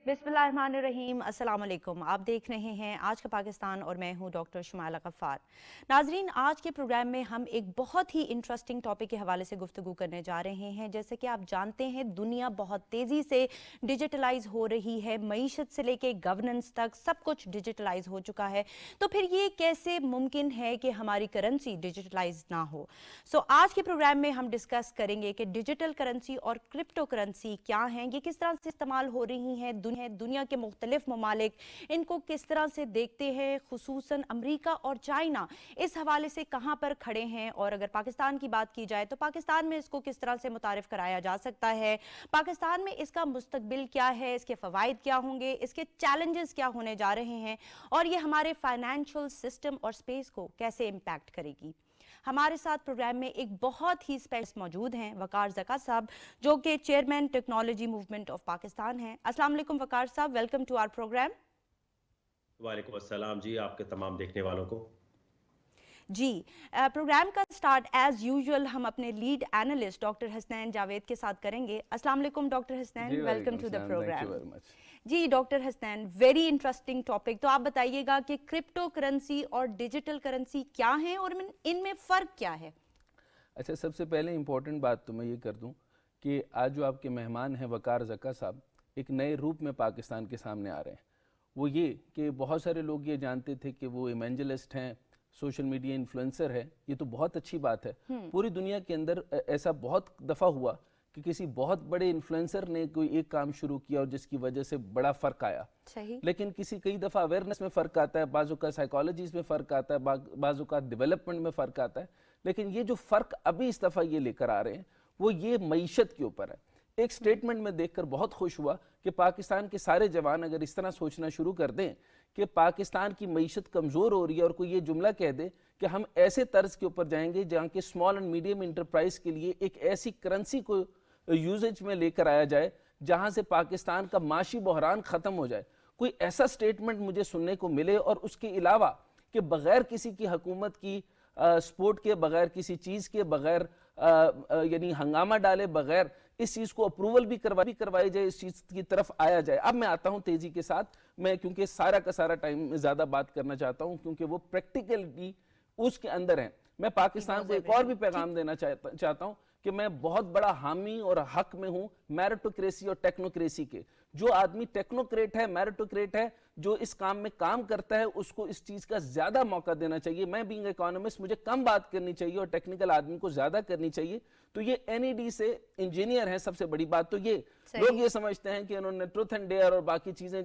बिस्मिल्लाहिर्रहमानिर्रहीम, अस्सलाम वालेकुम। आप देख रहे हैं आज का पाकिस्तान और मैं हूं डॉक्टर शुमाइला गफ्फार। नाजरीन, आज के प्रोग्राम में हम एक बहुत ही इंटरेस्टिंग टॉपिक के हवाले से गुफ्तगू करने जा रहे हैं। जैसे कि आप जानते हैं, दुनिया बहुत तेज़ी से डिजिटलाइज हो रही है। मईशत से लेके गवर्नेंस तक सब कुछ डिजिटलाइज हो चुका है। तो फिर ये कैसे मुमकिन है कि हमारी करेंसी डिजिटलाइज ना हो? आज के प्रोग्राम में हम डिस्कस करेंगे कि डिजिटल करेंसी और क्रिप्टो करेंसी क्या हैं, ये किस तरह से इस्तेमाल हो रही हैं, दुनिया के मुख्तलिफ ममालिक इनको किस तरह से देखते हैं, खुसूसन अमरीका और चाइना इस हवाले से कहां पर खड़े हैं, और अगर पाकिस्तान की बात की जाए तो पाकिस्तान में इसको किस तरह से मुतारिफ कराया जा सकता है, पाकिस्तान में इसका मुस्तकबिल क्या है, इसके फवाइद क्या होंगे, इसके चैलेंजेस क्या होने जा रहे हैं, और ये हमारे फाइनेंशियल सिस्टम और स्पेस को कैसे इम्पैक्ट करेगी। हमारे साथ प्रोग्राम में एक बहुत ही स्पेशल मौजूद हैं वकार ज़का साहब, जो कि chairman technology movement of Pakistan हैं। अस्सलाम वालेकुम वकार साहब, वेलकम टू आवर प्रोग्राम। वालेकुम अस्सलाम जी, आपके तमाम देखने वालों को जी, प्रोग्राम का स्टार्ट एज यूजुअल हम अपने lead analyst doctor Hasnain Javed के साथ करेंगे। अस्सलाम वालेकुम doctor Hasnain, welcome to the programme. जी doctor Hasnain, very interesting topic. तो आप बताइएगा कि क्रिप्टो करेंसी और डिजिटल करेंसी क्या हैं और इनमें फ़र्क क्या है? अच्छा, सबसे पहले इम्पोर्टेंट बात तो मैं ये कर दूं कि आज जो आपके मेहमान हैं वकार ज़का साहब, एक नए रूप में पाकिस्तान के सामने आ रहे हैं। वो ये कि बहुत सारे लोग ये जानते थे कि वो इवेंजलिस्ट हैं, सोशल मीडिया इन्फ्लुएंसर है। ये तो बहुत अच्छी बात है। पूरी दुनिया के अंदर ऐसा बहुत दफ़ा हुआ कि किसी बहुत बड़े इन्फ्लुएंसर ने कोई एक काम शुरू किया और जिसकी वजह से बड़ा फ़र्क आया। सही। लेकिन कई दफ़ा अवेयरनेस में फ़र्क आता है, बाज़ों का साइकोलॉजीज़ में फ़र्क आता है, बाज़ों का डेवलपमेंट में फ़र्क आता है। लेकिन ये जो फ़र्क अभी इस दफ़ा ये लेकर आ रहे हैं वो ये मईशत के ऊपर है। एक स्टेटमेंट में देखकर बहुत खुश हुआ कि पाकिस्तान के सारे जवान अगर इस तरह सोचना शुरू कर दें कि पाकिस्तान की मईशत कमज़ोर हो रही है और कोई ये जुमला कह दे कि हम ऐसे तर्ज के ऊपर जाएंगे जहाँ के स्मॉल एंड मीडियम इंटरप्राइज के लिए एक ऐसी करेंसी को यूजेज में लेकर आया जाए जहाँ से पाकिस्तान का माशी बहरान ख़त्म हो जाए, कोई ऐसा स्टेटमेंट मुझे सुनने को मिले। और उसके अलावा कि बग़ैर किसी की हुकूमत की सपोर्ट के, बगैर किसी चीज़ के, बगैर यानी हंगामा डाले बगैर इस चीज़ को अप्रूवल भी करवाई जाए, इस चीज़ की तरफ आया जाए। अब मैं आता हूँ तेज़ी के साथ, मैं क्योंकि सारा का सारा टाइम में ज़्यादा बात करना चाहता हूँ क्योंकि वो प्रैक्टिकलिटी उसके अंदर है। मैं पाकिस्तान को एक और भी पैगाम देना चाहता हूँ कि मैं बहुत बड़ा हामी और हक में हूँ मेरिटोक्रेसी और टेक्नोक्रेसी के। जो आदमी टेक्नोक्रेट है, मेरिटोक्रेट है, जो इस काम में काम करता है, उसको इस चीज़ का ज़्यादा मौका देना चाहिए। मैं बीइंग इकोनॉमिस्ट, मुझे कम बात करनी चाहिए और टेक्निकल आदमी को ज़्यादा करनी चाहिए। तो ये एनईडी से इंजीनियर है, सबसे बड़ी बात तो ये। लोग ये समझते हैं कि उन्होंने ट्रुथ एंड डेयर और बाकी चीज़ें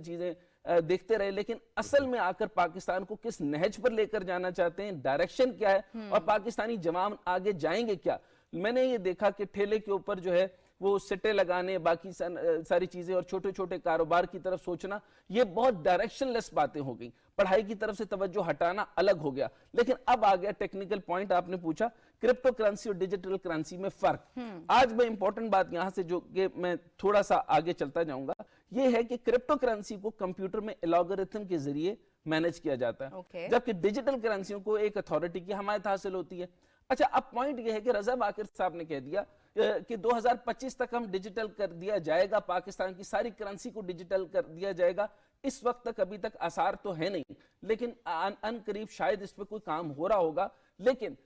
देखते रहे, लेकिन असल में आकर पाकिस्तान को किस नहज पर लेकर जाना चाहते हैं, डायरेक्शन क्या है और पाकिस्तानी जवान आगे जाएंगे क्या। मैंने ये देखा कि ठेले के ऊपर जो है वो सिट्टे लगाने, बाकी सारी चीजें और छोटे छोटे कारोबार की तरफ सोचना, ये बहुत डायरेक्शनलेस बातें हो गई। पढ़ाई की तरफ से तवज्जो हटाना अलग हो गया। लेकिन अब आ गया टेक्निकल पॉइंट, आपने पूछा क्रिप्टो करेंसी और डिजिटल करेंसी में फर्क। आज मैं इंपॉर्टेंट बात यहां से जो कि मैं थोड़ा सा आगे चलता जाऊंगा, ये है कि क्रिप्टो करेंसी को कंप्यूटर में एल्गोरिथम के जरिए मैनेज किया जाता है, जबकि डिजिटल करेंसियों को एक अथॉरिटी की हमायत हासिल होती है। अच्छा, अब पॉइंट यह है कि रजा बाकिर साहब ने कह दिया कि 2025 तक हम डिजिटल कर दिया जाएगा, पाकिस्तान की सारी करेंसी को डिजिटल कर दिया जाएगा। इस वक्त तक अभी तक आसार तो है नहीं, लेकिन अन करीब शायद इस पर कोई काम हो रहा होगा। लेकिन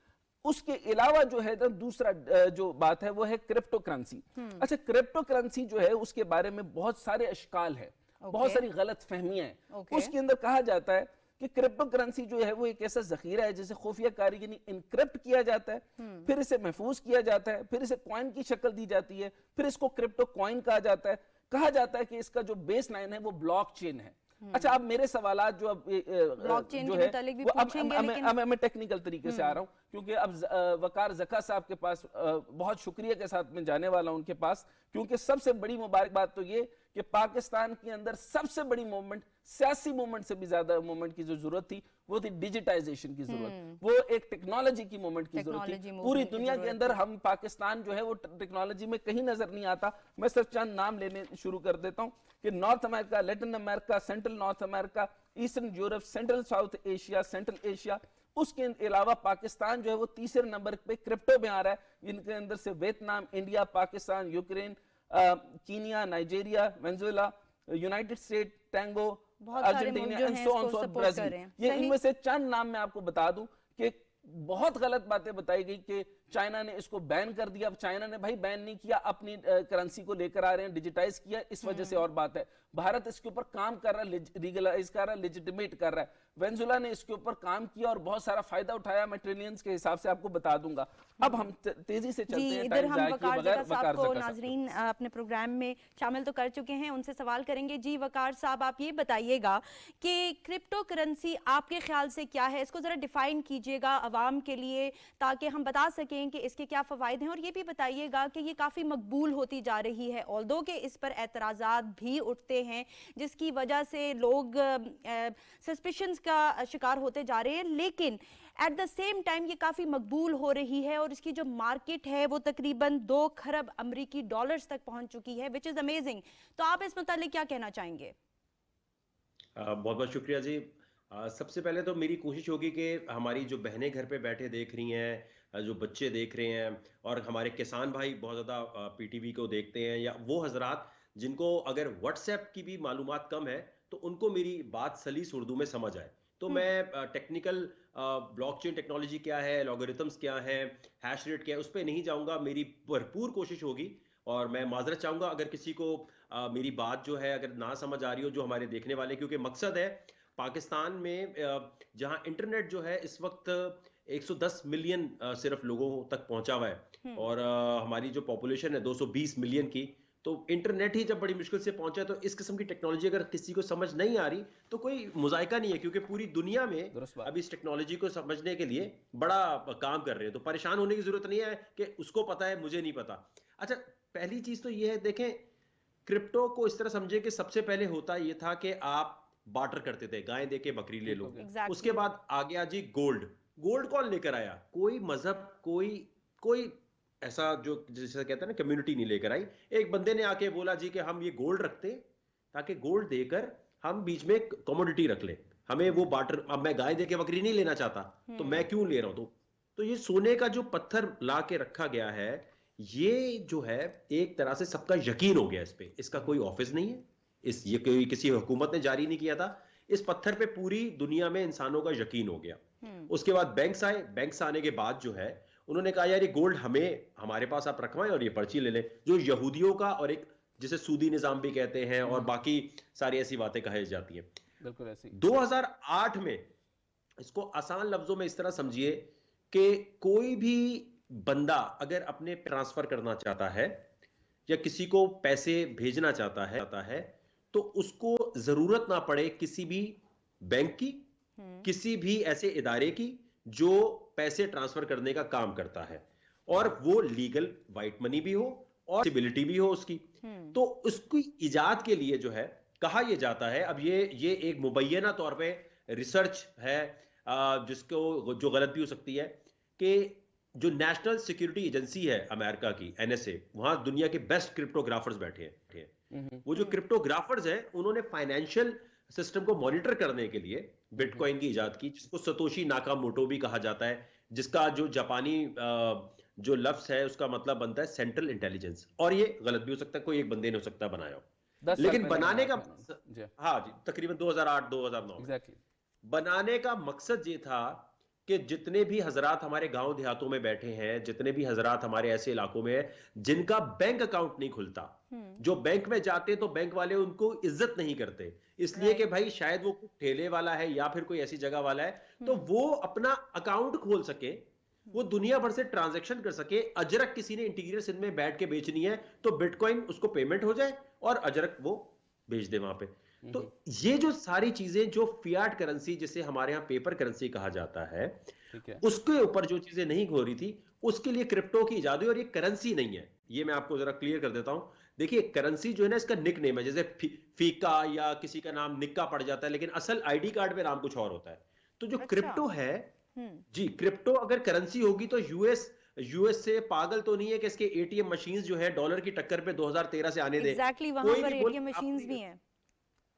उसके अलावा जो है दूसरा जो बात है वो है क्रिप्टो करेंसी। अच्छा, क्रिप्टो करेंसी जो है उसके बारे में बहुत सारे अशकाल है, बहुत सारी गलत फहमियां हैं। उसके अंदर कहा जाता है कि क्रिप्टो करेंसी जो है वो एक ऐसा जखीरा है जिसे खुफिया कारी यानी इनक्रिप्ट किया जाता है, फिर इसे महफूज किया जाता है, फिर इसे कॉइन की शक्ल दी जाती है, फिर इसको क्रिप्टो कॉइन कहा जाता है। कहा जाता है कि इसका जो बेस लाइन है वो ब्लॉकचेन है। अच्छा, अब मेरे सवाल जो अब ब्लॉकचेन जो के है मुतालिक भी वो पूछेंगे, लेकिन मैं टेक्निकल तरीके से आ रहा हूँ क्योंकि अब वकार ज़का साहब के पास बहुत शुक्रिया के साथ मैं जाने वाला हूं उनके पास, क्योंकि सबसे बड़ी मुबारक बात तो ये कि पाकिस्तान के अंदर सबसे बड़ी मूवमेंट, सियासी मूवमेंट से भी ज्यादा मूवमेंट की जो जरूरत थी वो थी डिजिटाइजेशन की जरूरत, वो एक टेक्नोलॉजी की मूवमेंट की जरूरत थी। पूरी दुनिया के अंदर हम पाकिस्तान जो है वो टेक्नोलॉजी में कहीं नजर नहीं आता। मैं सिर्फ चंद नाम लेने शुरू कर देता हूँ कि north America, Latin America, central north America, eastern Europe, central south Asia, central Asia, उसके अलावा पाकिस्तान जो है वो तीसरे नंबर पे क्रिप्टो में आ रहा है। इनके अंदर से Vietnam, India, Pakistan, Ukraine, Kenya, Nigeria, Venezuela, United state, tango, बहुत सारे मुल्क अर्जेंटीना जो एंड हैं सो ऑन इसको सो सपोर्ट कर ब्राजील। रहे हैं। ये सही। इनमें से चंद नाम मैं आपको बता दूं कि बहुत गलत बातें बताई गई कि चाइना ने इसको बैन कर दिया। अब चाइना ने भाई बैन नहीं किया, अपनी करेंसी को लेकर आ रहे हैं, डिजिटाइज किया, इस वजह से और बात है। भारत इसके ऊपर काम कर रहा है, लीगलाइज कर रहा है, लेजिटिमेट कर रहा है। वेनेजुएला ने इसके ऊपर काम किया और बहुत सारा फायदा उठाया, मैं ट्रिलियंस के हिसाब से आपको बता दूंगा। अब हम तेजी से चलते जी, हैं, इधर टाइम हम जाया किए वकार बगैर। ज़का साहब वकार को ज़का साहब। नाजरीन अपने प्रोग्राम में शामिल तो कर चुके हैं, उनसे सवाल करेंगे। जी वकार साहब, आप ये बताइएगा कि क्रिप्टो करेंसी आपके ख्याल से क्या है, इसको ज़रा डिफाइन कीजिएगा आवाम के लिए, ताकि हम बता सकें कि इसके क्या फ़वाइद हैं। और ये भी बताइएगा कि ये काफ़ी मकबूल होती जा रही है, ऑल्दो कि इस पर एतराज़ात भी उठते हैं, जिसकी वजह से लोग सस्पिशंस का शिकार होते जा रहे हैं, लेकिन एट द सेम टाइम ये काफ़ी मकबूल हो रही है और इसकी जो मार्केट है वो तकरीबन 2 खरब अमरीकी डॉलर्स तक पहुंच चुकी है, विच इज़ अमेजिंग। तो आप इस मुतालिक क्या कहना चाहेंगे? बहुत बहुत शुक्रिया जी। सबसे पहले तो मेरी कोशिश होगी कि हमारी जो बहनें घर पे बैठे देख रही हैं, जो बच्चे देख रहे हैं, और हमारे किसान भाई बहुत ज़्यादा पीटीवी को देखते हैं, या वो हजरात जिनको अगर व्हाट्सएप की भी मालूमात कम है, तो उनको मेरी बात सलीस उर्दू में समझ आए। तो मैं टेक्निकल ब्लॉकचेन टेक्नोलॉजी क्या है, लॉगरिथम्स क्या है, हैश रेट क्या है, उस पर नहीं जाऊंगा। मेरी भरपूर कोशिश होगी, और मैं माजरत चाहूंगा अगर किसी को मेरी बात जो है अगर ना समझ आ रही हो, जो हमारे देखने वाले, क्योंकि मकसद है पाकिस्तान में जहां इंटरनेट जो है इस वक्त 110 मिलियन सिर्फ लोगों तक पहुंचा हुआ है, और हमारी जो पॉपुलेशन है 220 मिलियन की, तो इंटरनेट ही जब बड़ी मुश्किल से पहुंचा है, तो इस किस्म की टेक्नोलॉजी अगर किसी को समझ नहीं आ रही तो कोई मुजायका नहीं है, क्योंकि पूरी दुनिया में दुरुस्त बात। अभी इस टेक्नोलॉजी को समझने के लिए बड़ा काम कर रहे हैं। तो परेशान होने की जरूरत नहीं है कि उसको पता है मुझे नहीं पता। अच्छा, पहली चीज तो ये है, देखें, क्रिप्टो को इस तरह समझे कि सबसे पहले होता ये था कि आप बार्टर करते थे, गाय दे के बकरी ले लो। Exactly. उसके बाद आ गया जी गोल्ड। गोल्ड कौन लेकर आया? कोई मजहब, कोई ऐसा जो जैसे कहते हैं ना कम्युनिटी नहीं लेकर आई। एक बंदे ने आके बोला जी कि हम ये गोल्ड रखते हैं, ताकि गोल्ड देकर हम बीच में कमोडिटी रख ले, हमें वो बार्टर, अब मैं गाय दे के बकरी नहीं लेना चाहता, तो मैं क्यों ले रहा हूं? तो ये सोने का जो पत्थर ला के रखा गया है, ये जो है एक तरह से सबका यकीन हो गया इस पे। इसका कोई ऑफिस नहीं है, ये कोई किसी हुकूमत ने जारी नहीं किया था। इस पत्थर पे पूरी दुनिया में इंसानों का यकीन हो गया। उसके बाद बैंक्स आए। बैंक्स आने के बाद जो है उन्होंने कहा यार ये गोल्ड हमारे पास आप रखवाएं और ये पर्ची ले लें, जो यहूदियों का और एक जिसे सूदी निजाम भी कहते हैं और बाकी सारी ऐसी बातें कही जाती हैं। बिल्कुल ऐसी। 2008 में इसको आसान लफ्जों में इस तरह समझिए कि कोई भी बंदा अगर अपने ट्रांसफर करना चाहता है या किसी को पैसे भेजना चाहता है तो उसको जरूरत ना पड़े किसी भी बैंक की, किसी भी ऐसे इदारे की जो पैसे ट्रांसफर करने का काम करता है, और वो लीगल वाइट मनी भी हो और सिबिलिटी भी हो उसकी। तो उसकी इजाद के लिए जो है कहा यह जाता है, अब ये एक मुबैना तौर पे रिसर्च है जिसको जो गलत भी हो सकती है, कि जो नेशनल सिक्योरिटी एजेंसी है अमेरिका की, NSA, वहां दुनिया के बेस्ट क्रिप्टोग्राफर्स बैठे हैं। वो जो क्रिप्टोग्राफर्स हैं उन्होंने फाइनेंशियल सिस्टम को मॉनिटर करने के लिए बिटकॉइन की इजाद की, जिसको सतोशी नाकामोटो भी कहा जाता है, जिसका जो जापानी जो लफ्ज है उसका मतलब बनता है सेंट्रल इंटेलिजेंस। और ये गलत भी हो सकता है, कोई एक बंदे ने हो सकता है बनाया हो, लेकिन बनाने का हाँ जी तकरीबन 2008-2009 एग्जैक्टली बनाने का मकसद ये था कि जितने भी हजरात हमारे गांव देहातों में बैठे हैं, जितने भी हजरात हमारे ऐसे इलाकों में हैं जिनका बैंक अकाउंट नहीं खुलता, जो बैंक में जाते तो बैंक वाले उनको इज्जत नहीं करते, इसलिए कि भाई शायद वो ठेले वाला है या फिर कोई ऐसी जगह वाला है, तो वो अपना अकाउंट खोल सके, वो दुनिया भर से ट्रांजैक्शन कर सके। अजरक किसी ने इंटीरियर सिंध में बैठ के बेचनी है तो बिटकॉइन उसको पेमेंट हो जाए और अजरक वो भेज दे वहां पे। तो ये जो सारी चीजें, जो फियाट करेंसी जिसे हमारे यहाँ पेपर करेंसी कहा जाता है, उसके ऊपर जो चीजें नहीं हो रही थी, उसके लिए क्रिप्टो की इजाद हुई। और ये करेंसी नहीं है, ये मैं आपको जरा क्लियर कर देता हूं। देखिए करेंसी जो है ना, इसका निक नेम है, जैसे फीका या किसी का नाम निक्का पड़ जाता है, लेकिन असल आईडी कार्ड पे नाम कुछ और होता है। तो जो क्रिप्टो है जी, क्रिप्टो अगर करेंसी होगी तो यूएस से पागल तो नहीं है कि इसके एटीएम मशीन्स जो है डॉलर की टक्कर पे 2013 से आने दे। एग्जैक्टली, वहां पर एटीएम मशीन्स भी हैं।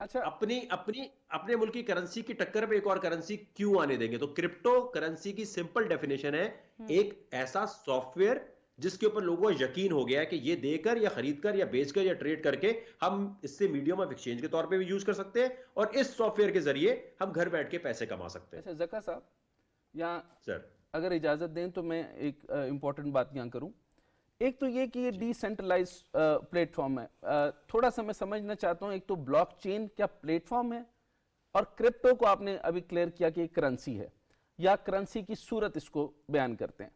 अच्छा, अपने मुल्क की करेंसी की टक्कर पे एक और करेंसी क्यों आने देंगे? तो क्रिप्टो करेंसी की सिंपल डेफिनेशन है एक ऐसा सॉफ्टवेयर जिसके ऊपर लोगों को यकीन हो गया है कि ये देकर या खरीदकर या बेचकर या ट्रेड करके हम इससे मीडियम ऑफ एक्सचेंज के तौर पे भी यूज कर सकते हैं और इस सॉफ्टवेयर के जरिए हम घर बैठ के पैसे कमा सकते हैं। अच्छा ज़का साहब, यहाँ सर अगर इजाज़त दें तो मैं एक इम्पॉर्टेंट बात यहाँ करूँ। एक तो ये कि ये डिसेंट्रलाइज प्लेटफॉर्म है, थोड़ा सा मैं समझना चाहता हूँ। एक तो ब्लॉकचेन क्या प्लेटफॉर्म है, और क्रिप्टो को आपने अभी क्लियर किया कि करेंसी है या करेंसी की सूरत इसको बयान करते हैं।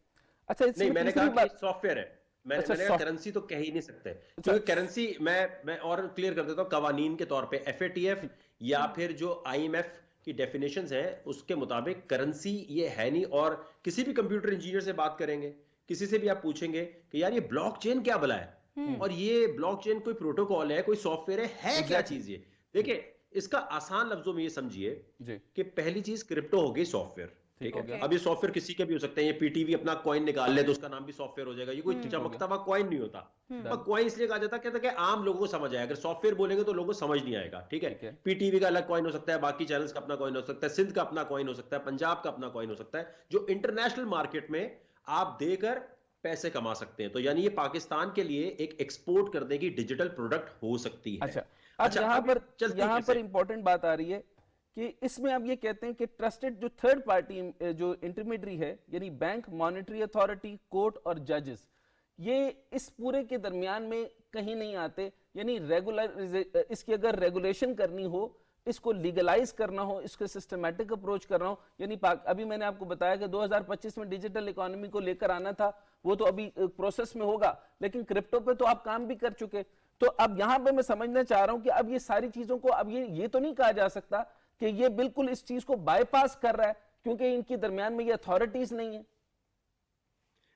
अच्छा, नहीं, मैंने कहा कि सॉफ्टवेयर है। मैंने अच्छा, कहा करेंसी तो कह ही नहीं सकते, क्योंकि करेंसी मैं और क्लियर कर देता हूँ, कवानीन के तौर पे FATF या फिर जो IMF की डेफिनेशंस हैं उसके मुताबिक करेंसी ये है नहीं। और किसी भी कंप्यूटर इंजीनियर से बात करेंगे, किसी से भी आप पूछेंगे कि यार ये ब्लॉकचेन क्या भला है, और ये ब्लॉकचेन कोई प्रोटोकॉल है, कोई सॉफ्टवेयर है क्या चीज ये। देखिए, इसका आसान लफ्जों में ये समझिए कि पहली चीज क्रिप्टो हो गई सॉफ्टवेयर, ठीक है। अब ये सॉफ्टवेयर किसी के भी हो सकते हैं, ये PTV अपना कॉइन निकाल ले तो उसका नाम भी सॉफ्टवेयर हो जाएगा। ये कोई चमकता हुआ कॉइन नहीं होता। और कॉइन इसलिए कहा जाता है कि आम लोगों को समझ आए, अगर सॉफ्टवेयर बोलेंगे तो लोगों को समझ नहीं आएगा, ठीक है। PTV का अलग कॉइन हो सकता है, बाकी चैनल्स का अपना कॉइन हो सकता है, सिंध का अपना कॉइन हो सकता है, पंजाब का अपना कॉइन हो सकता है, जो इंटरनेशनल मार्केट में आप देकर पैसे कमा सकते हैं। तो यानी ये पाकिस्तान के लिए एक एक्सपोर्ट करने की डिजिटल प्रोडक्ट हो सकती है। अच्छा, अब यहाँ पर इंपॉर्टेंट बात आ रही है कि इसमें आप ये कहते हैं कि ट्रस्टेड जो थर्ड पार्टी जो इंटरमीडियरी है, यानी बैंक, मॉनेटरी अथॉरिटी, कोर्ट और जजेस, ये इस पूरे के दरमियान में कहीं नहीं आते। यानी रेगुलर इसकी अगर रेगुलेशन करनी हो, इसको लीगलाइज करना हो, इसको सिस्टमैटिक अप्रोच करना हो, यानी अभी मैंने आपको बताया कि 2025 में डिजिटल इकोनॉमी को लेकर आना था, वो तो अभी प्रोसेस में होगा, लेकिन क्रिप्टो पे तो आप काम भी कर चुके। तो अब यहां पे मैं समझना चाह रहा हूं कि अब ये सारी चीजों को अब ये तो नहीं कहा जा सकता कि ये बिल्कुल इस चीज को बाईपास कर रहा है, क्योंकि इनकी दरमियान में ये अथॉरिटीज नहीं है।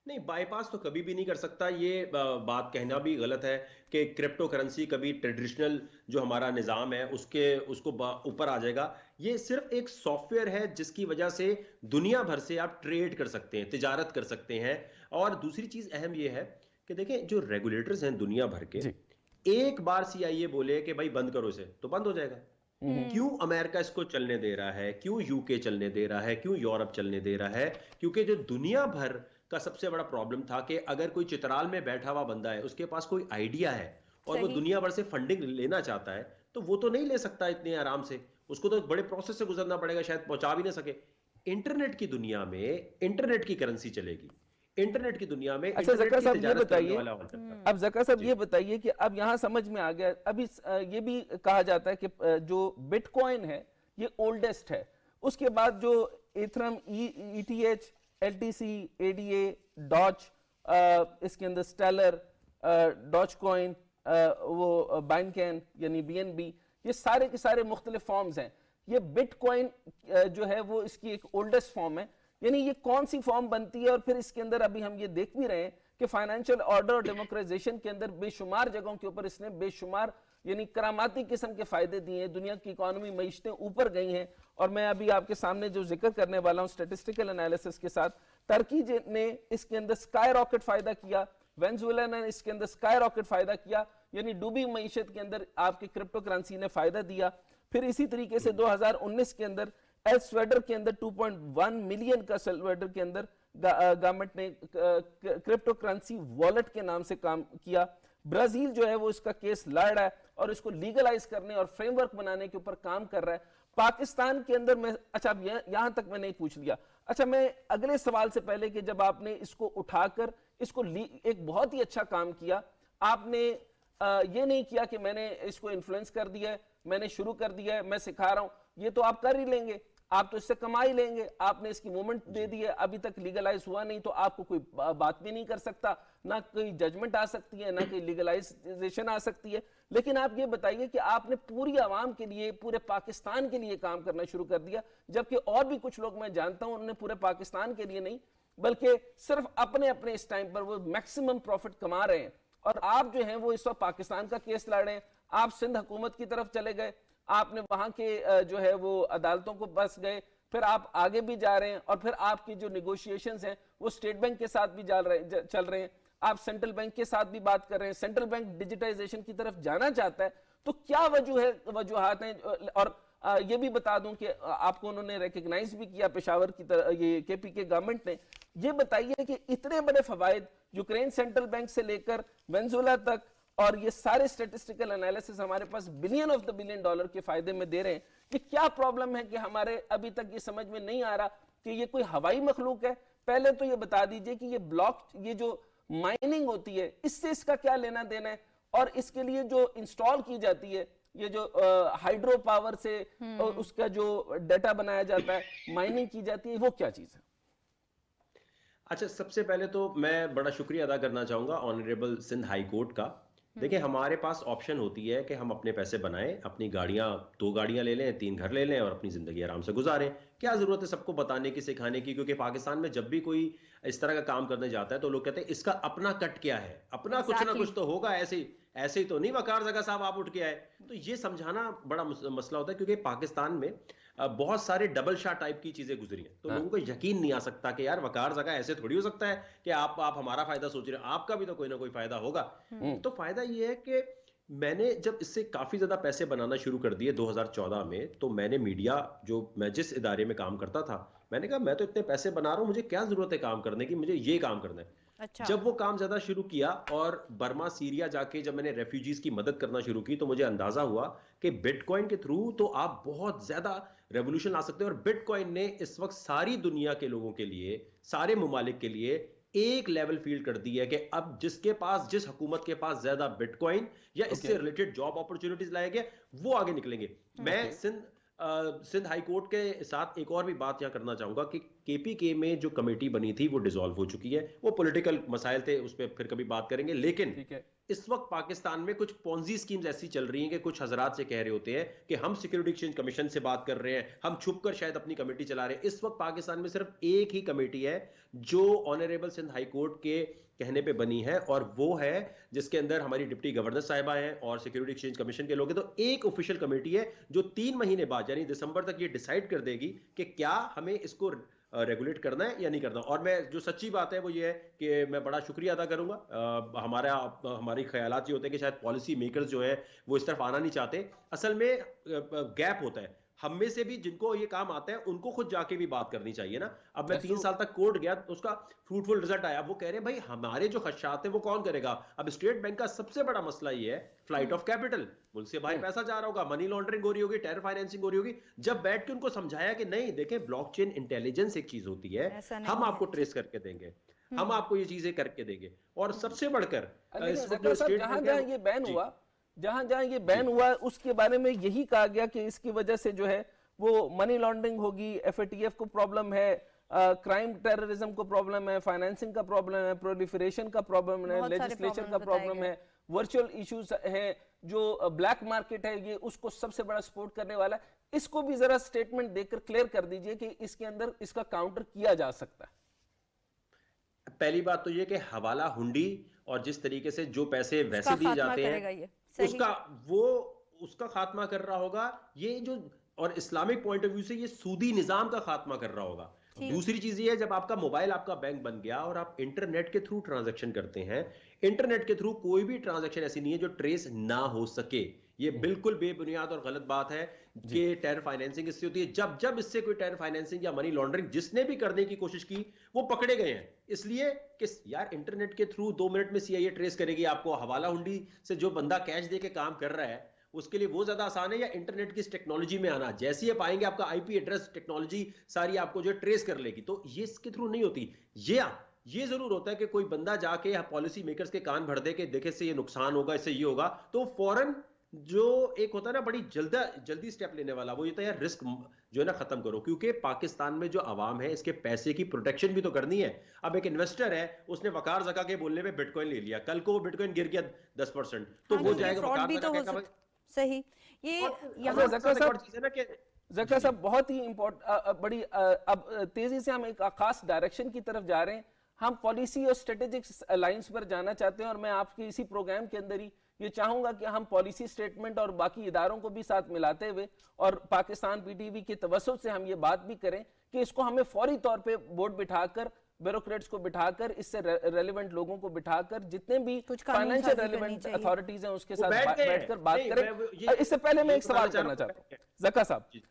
नहीं, बाईपास तो कभी भी नहीं कर सकता। ये बात कहना भी गलत है कि क्रिप्टो करेंसी कभी ट्रेडिशनल जो हमारा निज़ाम है उसको ऊपर आ जाएगा। ये सिर्फ एक सॉफ्टवेयर है जिसकी वजह से दुनिया भर से आप ट्रेड कर सकते हैं, तिजारत कर सकते हैं। और दूसरी चीज अहम ये है कि देखें, जो रेगुलेटर्स हैं दुनिया भर के, एक बार CIA बोले कि भाई बंद करो इसे, तो बंद हो जाएगा। क्यों अमेरिका इसको चलने दे रहा है, क्यों UK चलने दे रहा है, क्यों यूरोप चलने दे रहा है? क्योंकि जो दुनिया भर का सबसे बड़ा प्रॉब्लम था कि अगर कोई चित्राल में बैठा हुआ बंदा है, उसके पास कोई आइडिया है और वो दुनिया भर से फंडिंग लेना चाहता है, तो वो तो नहीं ले सकता इतने आराम से, उसको तो बड़े प्रोसेस से गुजरना पड़ेगा, शायद पहुंचा भी ना सके। इंटरनेट की दुनिया में इंटरनेट की करेंसी चलेगी, इंटरनेट की दुनिया में। अच्छा ज़का साहब ये बताइए, अब ज़का साहब ये बताइए कि अब यहाँ समझ में आ गया, अभी ये भी कहा जाता है कि जो बिटकॉइन है ये ओल्डेस्ट है, उसके बाद जो इथरम, ETH, LTC, ADA, डॉच, इसके अंदर स्टेलर, डॉच कॉइन, वो बाइनकैन यानी BNB, ये सारे के सारे मुख्तलिफ फॉर्म्स हैं। ये बिटकॉइन जो है वो इसकी एक ओल्डेस्ट फॉर्म है। यानी ये कौन सी फॉर्म बनती है? और फिर इसके अंदर अभी हम ये देख भी रहे हैं कि फाइनेंशियल ऑर्डर और डेमोक्राइजेशन के अंदर बेशुमार जगहों के ऊपर इसने बेशुमार यानी करामाती किस्म के फायदे दिए हैं। दुनिया की इकोनॉमी, मईशतें ऊपर गई हैं। और मैं अभी आपके सामने जो जिक्र करने वाला हूं स्टैटिस्टिकल एनालिसिस के साथ, टर्की ने इसके अंदर स्काई रॉकेट फायदा किया, वेनेजुएला ने इसके अंदर स्काई रॉकेट फायदा किया, यानी डूबी मईशत के अंदर आपकी क्रिप्टो करेंसी ने फायदा दिया। फिर इसी तरीके से 2019 के अंदर एल सल्वाडोर के अंदर 2.1 मिलियन का सल्वाडोर के अंदर गवर्नमेंट ने क्रिप्टो करेंसी वॉलेट के नाम से काम किया। ब्राजील जो है वो इसका केस लड़ रहा है और इसको लीगलाइज करने और फ्रेमवर्क बनाने के ऊपर काम कर रहा है। पाकिस्तान के अंदर में, अच्छा यहां तक मैं नहीं पूछ लिया। अच्छा, मैं अगले सवाल से पहले कि जब आपने इसको उठाकर इसको एक बहुत ही अच्छा काम किया, आपने ये नहीं किया कि मैंने इसको इन्फ्लुएंस कर दिया है, मैंने शुरू कर दिया है, मैं सिखा रहा हूं, ये तो आप कर ही लेंगे, आप तो इससे कमा ही लेंगे। आपने इसकी मूवमेंट दे दी है, अभी तक लीगलाइज हुआ नहीं, तो आपको कोई बात भी नहीं कर सकता, ना कोई जजमेंट आ सकती है, ना कोई लीगलाइजेशन आ सकती है। लेकिन आप ये बताइए कि आपने पूरी आवाम के लिए, पूरे पाकिस्तान के लिए काम करना शुरू कर दिया, जबकि और भी कुछ लोग मैं जानता हूं उन्होंने पूरे पाकिस्तान के लिए नहीं, बल्कि सिर्फ अपने अपने इस टाइम पर वो मैक्सिमम प्रॉफिट कमा रहे हैं। और आप जो हैं वो इस वक्त पाकिस्तान का केस लड़ रहे हैं। आप सिंध हुकूमत की तरफ चले गए, आपने वहां के जो है वो अदालतों को बस गए, फिर आप आगे भी जा रहे हैं, और फिर आपकी जो निगोशिएशंस हैं वो स्टेट बैंक के साथ भी चल रहे हैं, आप सेंट्रल बैंक के साथ भी बात कर रहे हैं। सेंट्रल बैंक डिजिटाइजेशन की तरफ जाना चाहता है, तो क्या वजूहत हैं? और ये भी बता दूं कि आपको उन्होंने रिकग्नाइज भी किया पेशावर की तरह, ये केपीके गवर्नमेंट ने। ये बताइए कि इतने बड़े फवायद यूक्रेन सेंट्रल बैंक से लेकर वेनेजुएला तक, और ये सारे स्टैटिस्टिकल एनालिसिस हमारे पास billion of the billion dollar के फायदे में दे रहे हैं, कि क्या प्रॉब्लम है कि हमारे अभी तक ये समझ में नहीं आ रहा कि ये कोई हवाई मखलूक है? पहले तो ये बता दीजिए कि ये जो माइनिंग होती है, इससे इसका क्या लेना देना है, और इसके लिए जो इंस्टॉल की जाती है, ये जो हाइड्रो पावर से उसका जो डाटा बनाया जाता है, माइनिंग की जाती है, वो क्या चीज है? अच्छा, सबसे पहले तो मैं बड़ा शुक्रिया अदा करना चाहूंगा ऑनरेबल सिंध हाई कोर्ट का। देखिए, हमारे पास ऑप्शन होती है कि हम अपने पैसे बनाएं, अपनी गाड़ियां, 2 गाड़ियां ले लें, 3 घर ले लें और अपनी जिंदगी आराम से गुजारें। क्या जरूरत है सबको बताने की, सिखाने की? क्योंकि पाकिस्तान में जब भी कोई इस तरह का काम करने जाता है तो लोग कहते हैं इसका अपना कट क्या है, अपना कुछ ना कुछ तो होगा, ऐसे ही तो नहीं वकार जगह साहब आप उठ के आए। तो ये समझाना बड़ा मसला होता है, क्योंकि पाकिस्तान में बहुत सारे डबल शाह टाइप की चीजें गुजरी हैं, तो लोगों को यकीन नहीं आ सकता कि यार वकार जगह ऐसे थोड़ी हो सकता है कि आप हमारा फायदा सोच रहे हो, आपका भी तो कोई ना कोई फायदा होगा। तो फायदा ये है कि मैंने जब इससे काफी ज्यादा पैसे बनाना शुरू कर दिए 2014 में, तो मैंने मीडिया, जो मैं जिस इदारे में काम करता था, मैंने कहा मैं तो इतने पैसे बना रहा हूं, मुझे क्या जरूरत है काम करने की, मुझे ये काम करना है। अच्छा। जब वो काम ज्यादा शुरू किया और बर्मा सीरिया जाके जब मैंने रेफ्यूजीज की मदद करना शुरू की, तो मुझे अंदाजा हुआ कि बिटकॉइन के थ्रू तो आप बहुत ज्यादा रेवोल्यूशन ला सकते हैं। और बिटकॉइन ने इस वक्त सारी दुनिया के लोगों के लिए, सारे ममालिक के लिए एक लेवल फील्ड कर दी है कि अब जिसके पास, जिस हुकूमत के पास ज्यादा बिटकॉइन या इससे रिलेटेड जॉब अपॉर्चुनिटीज लाएंगे, वो आगे निकलेंगे। मैं सिंध हाई कोर्ट के साथ एक और भी बात यहां करना चाहूंगा कि केपीके में जो कमेटी बनी थी वो डिसॉल्व हो चुकी है। वो पॉलिटिकल मसाइल थे, उस पर फिर कभी बात करेंगे। लेकिन इस वक्त पाकिस्तान में कुछ पॉन्जी स्कीम्स ऐसी चल रही हैं कि कुछ हजरात से कह रहे होते हैं कि हम सिक्योरिटी एक्सचेंज कमीशन से बात कर रहे हैं, हम छुपकर शायद अपनी कमेटी चला रहे हैं। इस वक्त पाकिस्तान में सिर्फ एक ही कमेटी है जो ऑनरेबल सिंध हाई कोर्ट के कहने पे बनी है, और वो है जिसके अंदर हमारी डिप्टी गवर्नर साहिबा हैं और सिक्योरिटी एक्सचेंज कमीशन के लोग हैं। तो एक ऑफिशियल कमेटी है जो 3 महीने बाद यानी दिसंबर तक ये डिसाइड कर देगी कि क्या हमें इसको रेगुलेट करना है या नहीं करना। और मैं, जो सच्ची बात है वो ये है कि मैं बड़ा शुक्रिया अदा करूंगा। हमारी ख्यालात ये होते हैं कि शायद पॉलिसी मेकर्स जो है वो इस तरफ आना नहीं चाहते। असल में गैप होता है, हम में से भी जिनको ये काम आता है उनको खुद जाके भी बात करनी चाहिए ना। अब मैं 3 साल तक कोर्ट गया, उसका फ्रूटफुल रिजल्ट आया। वो कह रहे हैं भाई हमारे जो खदशात है वो कौन करेगा। अब स्टेट बैंक का सबसे बड़ा मसला ये है फ्लाइट ऑफ कैपिटल, मुल्क से बाहर पैसा जा रहा होगा, मनी लॉन्ड्रिंग हो रही होगी, टेरर फाइनेंसिंग हो रही होगी। जब बैठ के उनको समझाया कि नहीं देखें, ब्लॉकचेन इंटेलिजेंस एक चीज होती है, हम आपको ट्रेस करके देंगे, हम आपको ये चीजें करके देंगे। और सबसे बढ़कर जहां ये बैन हुआ, जहां ये बैन हुआ, उसके बारे में यही कहा गया कि इसकी वजह से जो है वो मनी लॉन्ड्रिंग होगी, एफएटीएफ को प्रॉब्लम है, क्राइम टेररिज्म को प्रॉब्लम है, फाइनेंसिंग का प्रॉब्लम है, प्रोलिफरेशन का प्रॉब्लम है, लेजिस्लेचर का प्रॉब्लम है, वर्चुअल इश्यूज है, जो ब्लैक मार्केट है ये उसको सबसे बड़ा सपोर्ट करने वाला है। इसको भी जरा स्टेटमेंट देकर क्लियर कर दीजिए कि इसके अंदर इसका काउंटर किया जा सकता है। पहली बात तो ये कि हवाला हुंडी और जिस तरीके से जो पैसे वैसे दिए जाते हैं उसका खात्मा कर रहा होगा ये जो, और इस्लामिक पॉइंट ऑफ व्यू से ये सूदी निजाम का खात्मा कर रहा होगा। दूसरी चीज ये है, जब आपका मोबाइल आपका बैंक बन गया और आप इंटरनेट के थ्रू ट्रांजैक्शन करते हैं, इंटरनेट के थ्रू कोई भी ट्रांजैक्शन ऐसी नहीं है जो ट्रेस ना हो सके। ये बिल्कुल बेबुनियाद और गलत बात है कि टेरर फाइनेंसिंग इससे होती है। जब इससे कोई टेरर फाइनेंसिंग या मनी लॉन्ड्रिंग जिसने भी करने की कोशिश की वो पकड़े गए हैं, इसलिए कि यार इंटरनेट के थ्रू 2 मिनट में सीआईए ट्रेस करेगी आपको। हवाला हुंडी से जो बंदा कैश दे के काम कर रहा है उसके लिए वो ज्यादा आसान है या इंटरनेट की इस टेक्नोलॉजी में आना? जैसे ही आप आएंगे आपका आईपी एड्रेस टेक्नोलॉजी सारी आपको जो ट्रेस कर लेगी। तो ये इसके थ्रू नहीं होती। ये जरूर होता है कि कोई बंदा जाके पॉलिसी मेकर्स के कान भर दे के देखे से ये नुकसान होगा, इससे ये होगा, तो फौरन जो एक होता है ना बड़ी जल्दी स्टेप लेने वाला, वो ये था यार रिस्क जो है ना खत्म करो। क्योंकि पाकिस्तान में जो आवाम है इसके पैसे की प्रोटेक्शन भी तो करनी है। अब एक इन्वेस्टर है, उसने वकार ज़का के बोलने में बिटकॉइन ले लिया, कल को वो बिटकॉइन गिर गया 10%, तो वो जाएगा वकार ज़का का। सही, ये यहाँ ज़का साहब बहुत ही इंपॉर्टेंट बड़ी अब तेजी से हम एक खास डायरेक्शन की तरफ जा रहे हैं। हम पॉलिसी और स्ट्रेटेजिक अलायंस पर जाना चाहते हैं और मैं आपके इसी प्रोग्राम के अंदर ही ये चाहूंगा कि हम पॉलिसी स्टेटमेंट और बाकी इदारों को भी साथ मिलाते हुए और पाकिस्तान पीटीवी के तवज्जुह से हम ये बात भी करें कि इसको हमें फौरी तौर पे बोर्ड बिठाकर ब्यूरोक्रेट्स को बिठाकर, इससे रेलेवेंट लोगों को बिठाकर, जितने भी कुछ कानून फाइनेंशियल साजी करनी रेलेवेंट चाहिए। अथॉरिटीज हैं उसके वो साथ बैठ गए हैं। बैठकर बात नहीं, करें। मैं ये- इससे पहले मैं एक बताना सवाल चाह करना रहा हूं। चाहता हूँ जका साहब, जी।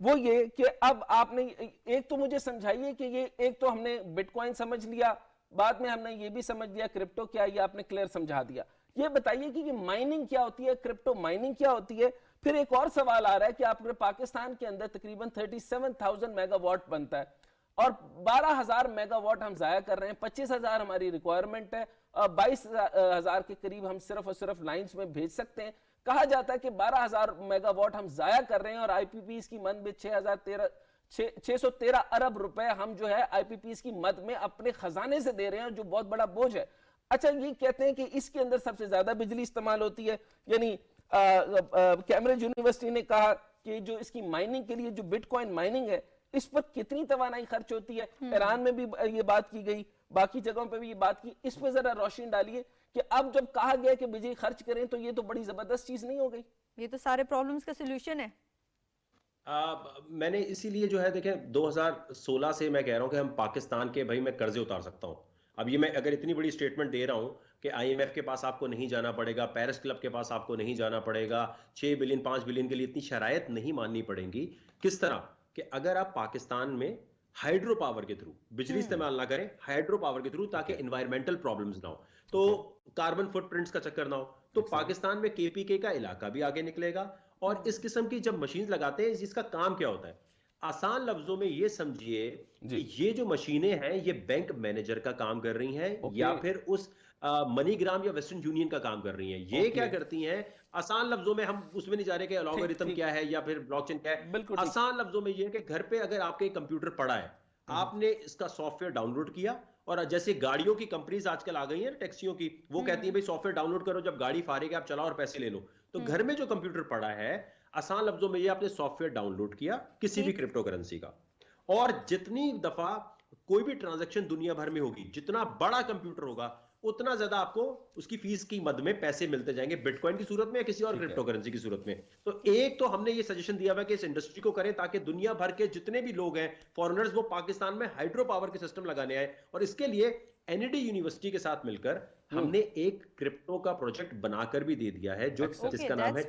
वो ये कि अब आपने एक तो मुझे समझाइए कि ये एक तो हमने बिटकॉइन समझ लिया, बाद में हमने ये भी समझ लिया क्रिप्टो क्या, ये आपने क्लियर समझा दिया। ये बताइए कि ये माइनिंग क्या होती है, क्रिप्टो माइनिंग क्या होती है। फिर एक और सवाल आ रहा है कि आपके पाकिस्तान के अंदर तकरीबन 37,000 मेगावाट बनता है और 12,000 मेगावाट हम जाया कर रहे हैं, 25,000 हमारी रिक्वायरमेंट है और 22,000 के करीब हम सिर्फ और सिर्फ लाइंस में भेज सकते हैं। कहा जाता है कि 12,000 मेगावाट हम जाया कर रहे हैं और आईपीपीएस की मद में 613 अरब रुपए हम जो है आईपीपीएस की मद में अपने खजाने से दे रहे हैं, जो बहुत बड़ा बोझ है। अच्छा, ये कहते हैं कि इसके अंदर सबसे ज्यादा बिजली इस्तेमाल होती है, यानी कैम्ब्रिज यूनिवर्सिटी ने कहा कि जो इसकी माइनिंग के लिए जो बिटकॉइन माइनिंग है, इस पर कितनी तवानाई खर्च होती है। ईरान में भी ये बात की गई, बाकी जगहों पे भी ये बात की। इस पर जरा रोशनी डालिए कि अब जब कहा गया कि बिजली खर्च करें तो ये तो बड़ी जबरदस्त चीज नहीं हो गई? ये तो सारे प्रॉब्लम्स का सोल्यूशन है। मैंने इसीलिए जो है देखें 2016 से मैं कह रहा हूं कि हम पाकिस्तान के, भाई मैं कर्जे उतार सकता हूं। अब ये मैं अगर इतनी बड़ी स्टेटमेंट दे रहा हूं कि आईएमएफ के पास आपको नहीं जाना पड़ेगा, पेरिस क्लब के पास आपको नहीं जाना पड़ेगा, 6 बिलियन 5 बिलियन के लिए इतनी शरायत नहीं माननी पड़ेगी। किस तरह कि अगर आप पाकिस्तान में हाइड्रो पावर के थ्रू बिजली इस्तेमाल ना करें, हाइड्रो पावर के थ्रू, ताकि इन्वायरमेंटल प्रॉब्लम्स ना हो, तो कार्बन फुटप्रिंट्स का चक्कर ना हो, तो पाकिस्तान में केपीके का इलाका भी आगे निकलेगा। और इस किस्म की जब मशीन लगाते हैं, जिसका काम क्या होता है, आसान लफ्जों में ये समझिए कि ये जो मशीनें हैं ये बैंक मैनेजर का काम कर रही हैं या फिर उस मनीग्राम या वेस्टर्न यूनियन का काम कर रही हैं। ये क्या करती हैं, आसान लफ्जों में, हम उसमें नहीं जा रहे कि अलॉगरिथम क्या है या फिर ब्लॉकचेन क्या है, आसान लफ्जों में ये है कि घर पे अगर आपके कंप्यूटर पड़ा है, आपने इसका सॉफ्टवेयर डाउनलोड किया, और जैसे गाड़ियों की कंपनीज आजकल आ गई हैं, टैक्सियों की, वो कहती है भाई सॉफ्टवेयर डाउनलोड करो, जब गाड़ी फारेगी आप चलाओ और पैसे ले लो। तो घर में जो कंप्यूटर पड़ा है, आसान लफ्जों में ये आपने सॉफ्टवेयर डाउनलोड किया किसी भी क्रिप्टो करेंसी का, और जितनी दफा कोई भी ट्रांजैक्शन दुनिया भर में होगी, जितना बड़ा कंप्यूटर होगा उतना ज्यादा आपको उसकी फीस की मद में पैसे मिलते जाएंगे, बिटकॉइन की सूरत में या किसी और क्रिप्टो करेंसी की सूरत में। तो एक तो हमने ये सजेशन दिया हुआ है कि इस इंडस्ट्री को करें ताकि दुनिया भर के जितने भी लोग हैं फॉरेनर्स, वो पाकिस्तान में हाइड्रो पावर के सिस्टम लगाने आए। और इसके लिए एनईडी यूनिवर्सिटी के साथ मिलकर हमने एक क्रिप्टो का प्रोजेक्ट बनाकर भी दे दिया है, जो जिसका नाम है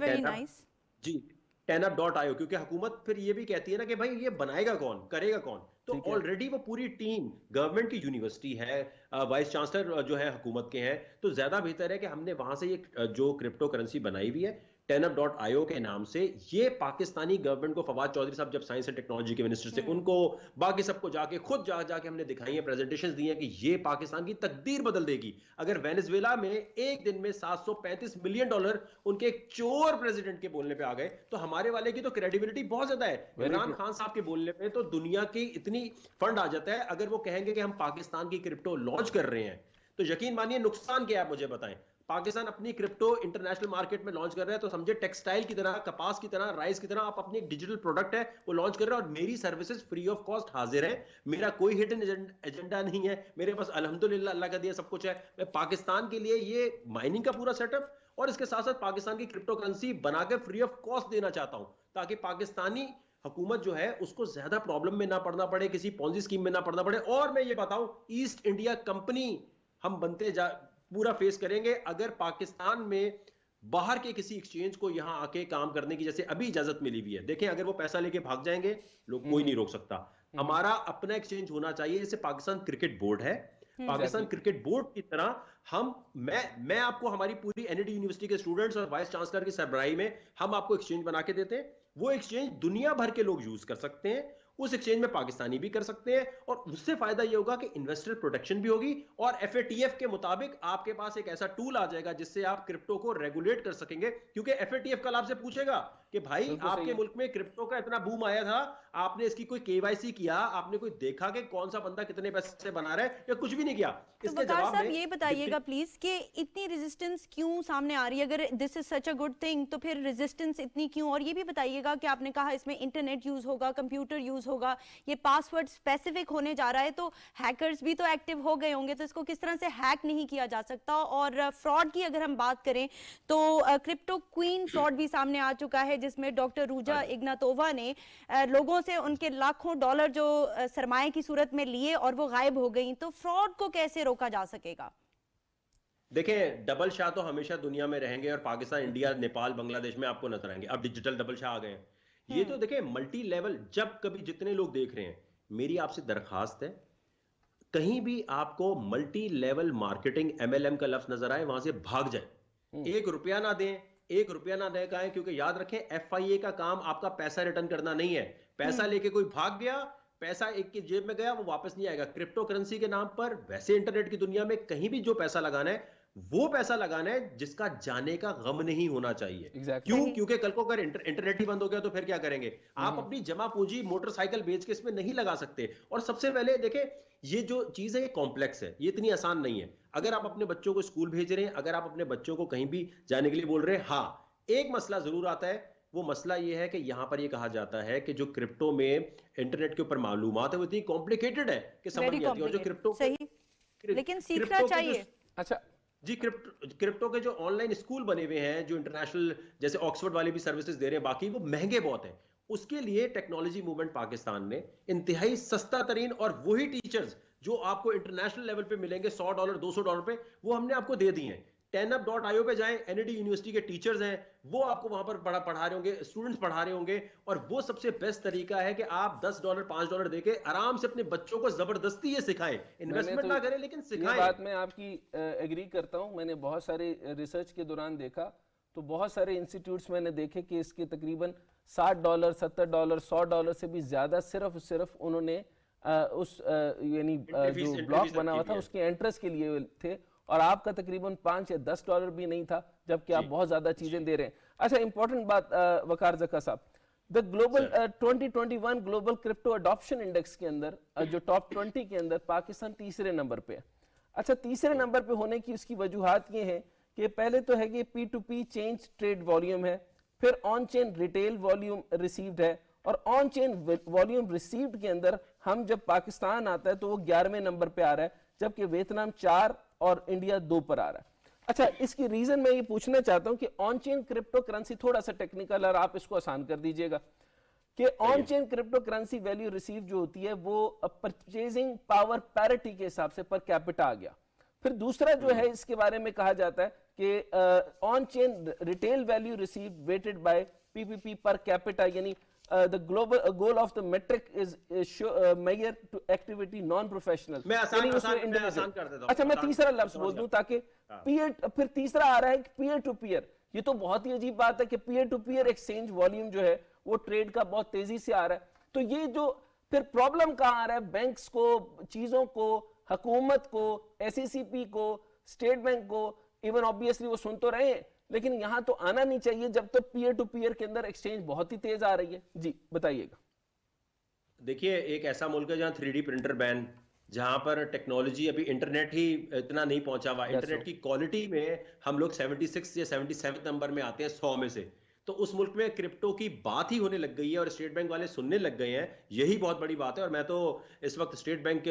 जी TANUP.io, क्योंकि हुकूमत फिर ये भी कहती है ना कि भाई ये बनाएगा कौन, करेगा कौन। तो ऑलरेडी वो पूरी टीम गवर्नमेंट की यूनिवर्सिटी है, वाइस चांसलर जो है हुकूमत के हैं, तो ज्यादा बेहतर है कि हमने वहां से ये जो क्रिप्टो करेंसी बनाई हुई है TANUP.io के नाम से। ये पाकिस्तानी गवर्नमेंट को, फवाद चौधरी साहब जब साइंस एंड टेक्नोलॉजी के मिनिस्टर से, उनको बाकी सबको जाके खुद जाके हमने दिखाई है, प्रेजेंटेशंस दी हैं कि ये पाकिस्तान की तकदीर बदल देगी। अगर वेनेजुएला में एक दिन में $735 मिलियन उनके एक चोर प्रेसिडेंट के बोलने पे आ गए, तो हमारे वाले की तो क्रेडिबिलिटी बहुत ज्यादा है। इमरान खान साहब के बोलने पे तो दुनिया की इतनी फंड आ जाता है। अगर वो कहेंगे कि हम पाकिस्तान की क्रिप्टो लॉन्च कर रहे हैं, तो यकीन मानिए नुकसान क्या है मुझे बताएं। पाकिस्तान अपनी क्रिप्टो इंटरनेशनल मार्केट में लॉन्च कर रहा है, तो समझे टेक्सटाइल की तरह, कपास की तरह, राइस की तरह आप अपनी डिजिटल प्रोडक्ट है वो लॉन्च कर रहे हैं, और मेरी सर्विसेज फ्री ऑफ कॉस्ट हाजिर है। मेरा कोई हिडन एजेंडा नहीं है, मेरे पास अल्हम्दुलिल्लाह अल्लाह का दिया सब कुछ है। मैं पाकिस्तान के लिए ये माइनिंग का पूरा सेटअप और इसके साथ साथ पाकिस्तान की क्रिप्टो करेंसी बनाकर फ्री ऑफ कॉस्ट देना चाहता हूं, ताकि पाकिस्तानी हुकूमत जो है उसको ज्यादा प्रॉब्लम में ना पड़ना पड़े, किसी पॉन्जी स्कीम में ना पड़ना पड़े। और मैं ये बताऊं, ईस्ट इंडिया कंपनी हम बनते पूरा फेस करेंगे अगर पाकिस्तान में बाहर के किसी एक्सचेंज को यहां आके काम करने की जैसे अभी इजाजत मिली हुई है। देखें, अगर वो पैसा लेके भाग जाएंगे, लोग कोई नहीं रोक सकता। हमारा अपना एक्सचेंज होना चाहिए, जैसे पाकिस्तान क्रिकेट बोर्ड है, पाकिस्तान क्रिकेट बोर्ड की तरह मैं आपको हमारी पूरी एनईडी यूनिवर्सिटी के स्टूडेंट्स और वाइस चांसलर की सरबराही में हम आपको एक्सचेंज बना के देते हैं। वो एक्सचेंज दुनिया भर के लोग यूज कर सकते हैं, उस एक्सचेंज में पाकिस्तानी भी कर सकते हैं, और उससे फायदा ये होगा कि इन्वेस्टर प्रोटेक्शन भी होगी, और FATF के मुताबिक आपके पास एक ऐसा टूल आ जाएगा जिससे आप क्रिप्टो को रेगुलेट कर सकेंगे। क्योंकि FATF कल आपसे पूछेगा कि भाई आपके मुल्क में क्रिप्टो का इतना बूम आया था, आपने इसकी कोई KYC किया, आपने कोई देखा कि कौन सा बंदा कितने पैसे बना रहा है, या कुछ भी नहीं किया। तो वकार साहब ये बताइएगा प्लीज कि इतनी रेजिस्टेंस क्यों सामने आ रही है? अगर this is such a good thing तो फिर रेजिस्टेंस इतनी क्यों? और ये भी बताइएगा कि आपने कहा इसमें इंटरनेट यूज होगा, कंप्यूटर यूज यूज़ होगा, ये पासवर्ड स्पेसिफिक होने जा रहा है, तो हैकर्स भी तो एक्टिव हो गए होंगे, तो इसको किस तरह से हैक नहीं किया जा सकता। और फ्रॉड की अगर हम बात करें तो क्रिप्टो क्वीन फ्रॉड भी सामने आ चुका है, जिसमें डॉक्टर रूजा इग्नातोवा ने लोगों से उनके लाखों डॉलर जो सरमाए की सूरत में लिए और वो गायब हो गई। तो फ्रॉड को कैसे रोका जा सकेगा? देखें, डबल शाह तो हमेशा दुनिया में रहेंगे और पाकिस्तान, इंडिया, नेपाल, बांग्लादेश में आपको नजर आएंगे। अब डिजिटल डबल शाह आ गए हैं। ये तो देखें मल्टी लेवल, जब कभी जितने लोग देख रहे हैं, मेरी आपसे दरखास्त है, कहीं भी आपको मल्टी लेवल मार्केटिंग एमएलएम का लफ्ज नजर आए, वहां से भाग जाए। एक रुपया ना दें, एक रुपया ना दे कहें, क्योंकि याद रखें एफआईए का काम आपका पैसा रिटर्न करना नहीं है। पैसा लेके कोई भाग गया, पैसा एक की जेब में गया, वो वापस नहीं आएगा। क्रिप्टो करेंसी के नाम पर वैसे इंटरनेट की दुनिया में कहीं भी जो पैसा लगाना है, वो पैसा लगाना है जिसका जाने का गम नहीं होना चाहिए। क्यों? क्योंकि कल को अगर इंटरनेट ही बंद हो गया तो फिर क्या करेंगे आप? अपनी जमा पूंजी मोटरसाइकिल बेच के इसमें नहीं लगा सकते। और सबसे पहले देखें, ये जो चीज है ये कॉम्प्लेक्स है, ये इतनी आसान नहीं है। अगर आप अपने बच्चों को स्कूल भेज रहे हैं, अगर आप अपने बच्चों को कहीं भी जाने के लिए बोल रहे हैं, हाँ, एक मसला जरूर आता है। वो मसला ये है कि यहां पर ये कहा जाता है कि जो क्रिप्टो में इंटरनेट के ऊपर मालूमात है वो इतनी कॉम्प्लिकेटेड है कि समझ नहीं आती। और जो क्रिप्टो सही, लेकिन सीखना चाहिए। अच्छा जी, क्रिप्टो के जो ऑनलाइन स्कूल बने हुए हैं, जो इंटरनेशनल, जैसे ऑक्सफोर्ड वाले भी सर्विसेज दे रहे हैं, बाकी वो महंगे बहुत हैं। उसके लिए टेक्नोलॉजी मूवमेंट पाकिस्तान ने इंतहाई सस्ता तरीन और वही टीचर्स जो आपको इंटरनेशनल लेवल पे मिलेंगे $100 $200 पे, वो हमने आपको दे दिए हैं। tenup.io पे जाएं, एनईडी यूनिवर्सिटी के टीचर्स हैं, वो आपको वहां पर पढ़ा रहे होंगे, स्टूडेंट्स पढ़ा रहे होंगे। और वो सबसे बेस्ट तरीका है कि आप $10 $5 देके आराम से अपने बच्चों को जबरदस्ती ये सिखाएं, इन्वेस्टमेंट ना करें लेकिन सिखाएं। ये बात मैं आपकी एग्री करता हूं। मैंने बहुत सारे रिसर्च के दौरान देखा तो बहुत सारे इंस्टीट्यूट्स मैंने देखे कि इसके तकरीबन $60 $70 $100 से भी ज्यादा सिर्फ उन्होंने उस यानी जो ब्लॉक बना हुआ था उसके एंट्रेंस के लिए थे, और आपका तकरीबन $5 या $10 भी नहीं था, जबकि आप बहुत ज्यादा चीजें दे रहे हैं। अच्छा, इंपॉर्टेंट बात वकार जका साहब, the global 2021 global crypto adoption index के अंदर जो टॉप 20 के अंदर पाकिस्तान तीसरे नंबर पे है। अच्छा, तीसरे नंबर पे होने की उसकी वजूहात ये है कि पहले तो है कि P2P चेंज ट्रेड वॉल्यूम है, फिर on chain retail volume received है, और ऑन चेन वॉल्यूम रिसीव्ड के अंदर हम जब पाकिस्तान आता है तो वो 11वें नंबर पे आ रहा है, जबकि वियतनाम 4 और इंडिया 2 पर आ रहा है। अच्छा, इसकी रीजन मैं ये पूछना चाहता हूं कि ऑन चेन क्रिप्टो करेंसी, थोड़ा सा टेक्निकल और आप इसको आसान कर दीजिएगा, कि on chain crypto currency value receive जो होती है वो परचेजिंग पावर पैरिटी के हिसाब से पर कैपिटा आ गया। फिर दूसरा जो है इसके बारे में कहा जाता है कि on chain retail value receive weighted by PPP per capita, यानी the global goal of the metric is measure to activity non professional। मैं आसान कर देता हूं। अच्छा, मैं तीसरा लफ्ज बोल दूं ताकि फिर तीसरा आ रहा है पीयर टू पीयर। ये तो बहुत ही अजीब बात है कि peer to peer exchange volume जो है वो ट्रेड का बहुत तेजी से आ रहा है। तो ये जो फिर प्रॉब्लम कहां आ रहा है, बैंक्स को, चीजों को, हुकूमत को, एसईसीपी को, स्टेट बैंक को, इवन ऑब्वियसली वो सुन तो रहे हैं, लेकिन यहां तो आना नहीं चाहिए जब तक पीयर टू पीयर के अंदर एक्सचेंज बहुत ही तेज आ रही है। जी बताइएगा। देखिए, एक ऐसा मुल्क है जहां 3D प्रिंटर बैन, जहां पर टेक्नोलॉजी अभी इंटरनेट ही इतना नहीं पहुंचा हुआ, इंटरनेट की क्वालिटी में हम लोग 76 या 77 नंबर में आते हैं 100 में से। तो उस मुल्क में क्रिप्टो की बात ही होने लग गई है और स्टेट बैंक वाले सुनने लग गए हैं। यही बहुत बड़ी बात है। और मैं तो इस वक्त स्टेट बैंक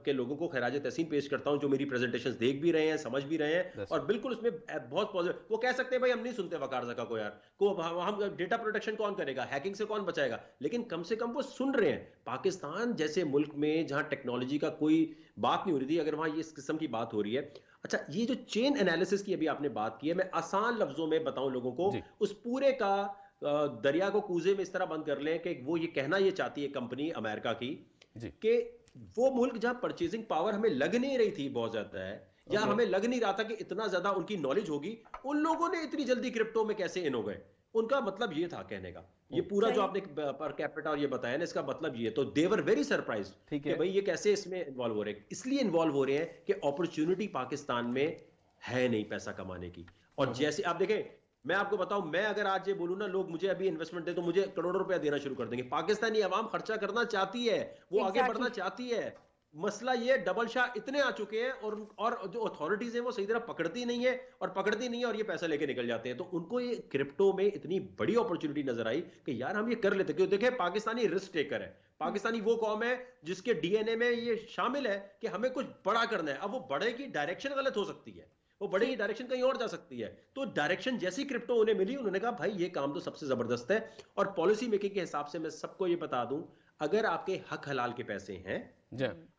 के लोगों को खैराज तहसीन पेश करता हूं, जो मेरी प्रेजेंटेशंस देख भी रहे हैं, समझ भी रहे हैं, और बिल्कुल उसमें बहुत पॉजिटिव। वो कह सकते हैं भाई हम नहीं सुनते वकार ज़का को, यार को हम डेटा प्रोटेक्शन कौन करेगा, हैकिंग से कौन बचाएगा, लेकिन कम से कम वो सुन रहे हैं। पाकिस्तान जैसे मुल्क में जहां टेक्नोलॉजी का कोई बात नहीं हो रही थी, अगर वहां इस किस्म की बात हो रही है। अच्छा, ये जो चेन एनालिसिस की अभी आपने बात की है, मैं आसान लफ्जों में बताऊं लोगों को, उस पूरे का दरिया को कूजे में इस तरह बंद कर लें कि वो ये कहना ये चाहती है कंपनी अमेरिका की कि वो मुल्क जहां परचेजिंग पावर हमें लग नहीं रही थी बहुत ज्यादा है, या हमें लग नहीं रहा था कि इतना ज्यादा उनकी नॉलेज होगी, उन लोगों ने इतनी जल्दी क्रिप्टो में कैसे इन हो गए। उनका मतलब ये था कहने का, ये पूरा जो आपने पर कैपिटा और ये बताया ना, इसका मतलब ये, तो दे वर वेरी सरप्राइज कि भाई ये कैसे इसमें इन्वॉल्व हो रहे हैं। इसलिए इन्वॉल्व हो रहे हैं कि अपॉर्चुनिटी पाकिस्तान में है नहीं पैसा कमाने की। और जैसे आप देखें, मैं आपको बताऊं, मैं अगर आज ये बोलूं ना, लोग मुझे अभी इन्वेस्टमेंट दे तो मुझे करोड़ों रुपया देना शुरू कर देंगे। पाकिस्तानी आवाम खर्चा करना चाहती है, वो आगे बढ़ना चाहती है। मसला ये डबल शाह इतने आ चुके हैं और जो अथॉरिटीज हैं वो सही तरह पकड़ती नहीं है और ये पैसा लेके निकल जाते हैं। तो उनको ये क्रिप्टो में इतनी बड़ी अपॉर्चुनिटी नजर आई कि यार हम ये कर लेते। क्यों? देखें, पाकिस्तानी रिस्क टेकर है, पाकिस्तानी वो कौम है जिसके डीएनए में ये शामिल है कि हमें कुछ बड़ा करना है। अब वो बड़े की डायरेक्शन गलत हो सकती है, वो बड़े की डायरेक्शन कहीं और जा सकती है। तो डायरेक्शन जैसी क्रिप्टो उन्हें मिली, उन्होंने कहा भाई ये काम तो सबसे जबरदस्त है। और पॉलिसी मेकिंग के हिसाब से मैं सबको ये बता दूं, अगर आपके हक हलाल के पैसे हैं,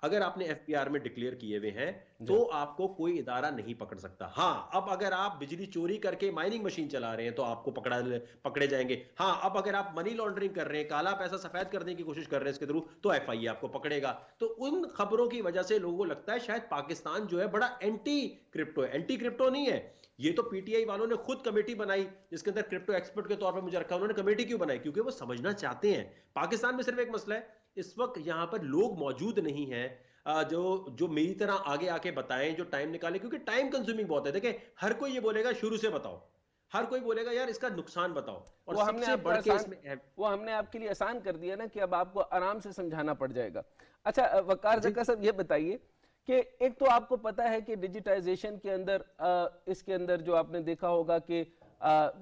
अगर आपने एफपीआर में डिक्लेयर किए हुए हैं, तो आपको कोई इदारा नहीं पकड़ सकता। हाँ, अब अगर आप बिजली चोरी करके माइनिंग मशीन चला रहे हैं तो आपको पकड़े जाएंगे। हाँ, अब अगर आप मनी लॉन्ड्रिंग कर रहे हैं, काला पैसा सफेद करने की कोशिश कर रहे हैं इसके थ्रू, तो एफआईए आपको पकड़ेगा। तो उन खबरों की वजह से लोगों को लगता है शायद पाकिस्तान जो है बड़ा एंटी क्रिप्टो है। एंटी क्रिप्टो नहीं है, ये तो पीटीआई वालों ने खुद कमेटी बनाई जिसके अंदर क्रिप्टो एक्सपर्ट के तौर पर मुझे रखा। उन्होंने कमेटी क्यों बनाई? क्योंकि वो समझना चाहते हैं। पाकिस्तान में सिर्फ एक मसला है, इस वक्त यहां पर लोग मौजूद नहीं हैं जो मेरी तरह आगे आके बताएं, जो टाइम निकाले, क्योंकि टाइम कंज्यूमिंग बहुत है। देखें, हर कोई ये बोलेगा शुरू से बताओ, हर कोई बोलेगा यार इसका नुकसान बताओ, और सबसे बढ़ के इसमें वो हमने आपके लिए आसान कर दिया ना कि अब आपको आराम से समझाना पड़ जाएगा। अच्छा वकार ज़का साहब, ये बताइए कि एक तो आपको पता है कि डिजिटाइजेशन के अंदर इसके अंदर जो आपने देखा होगा कि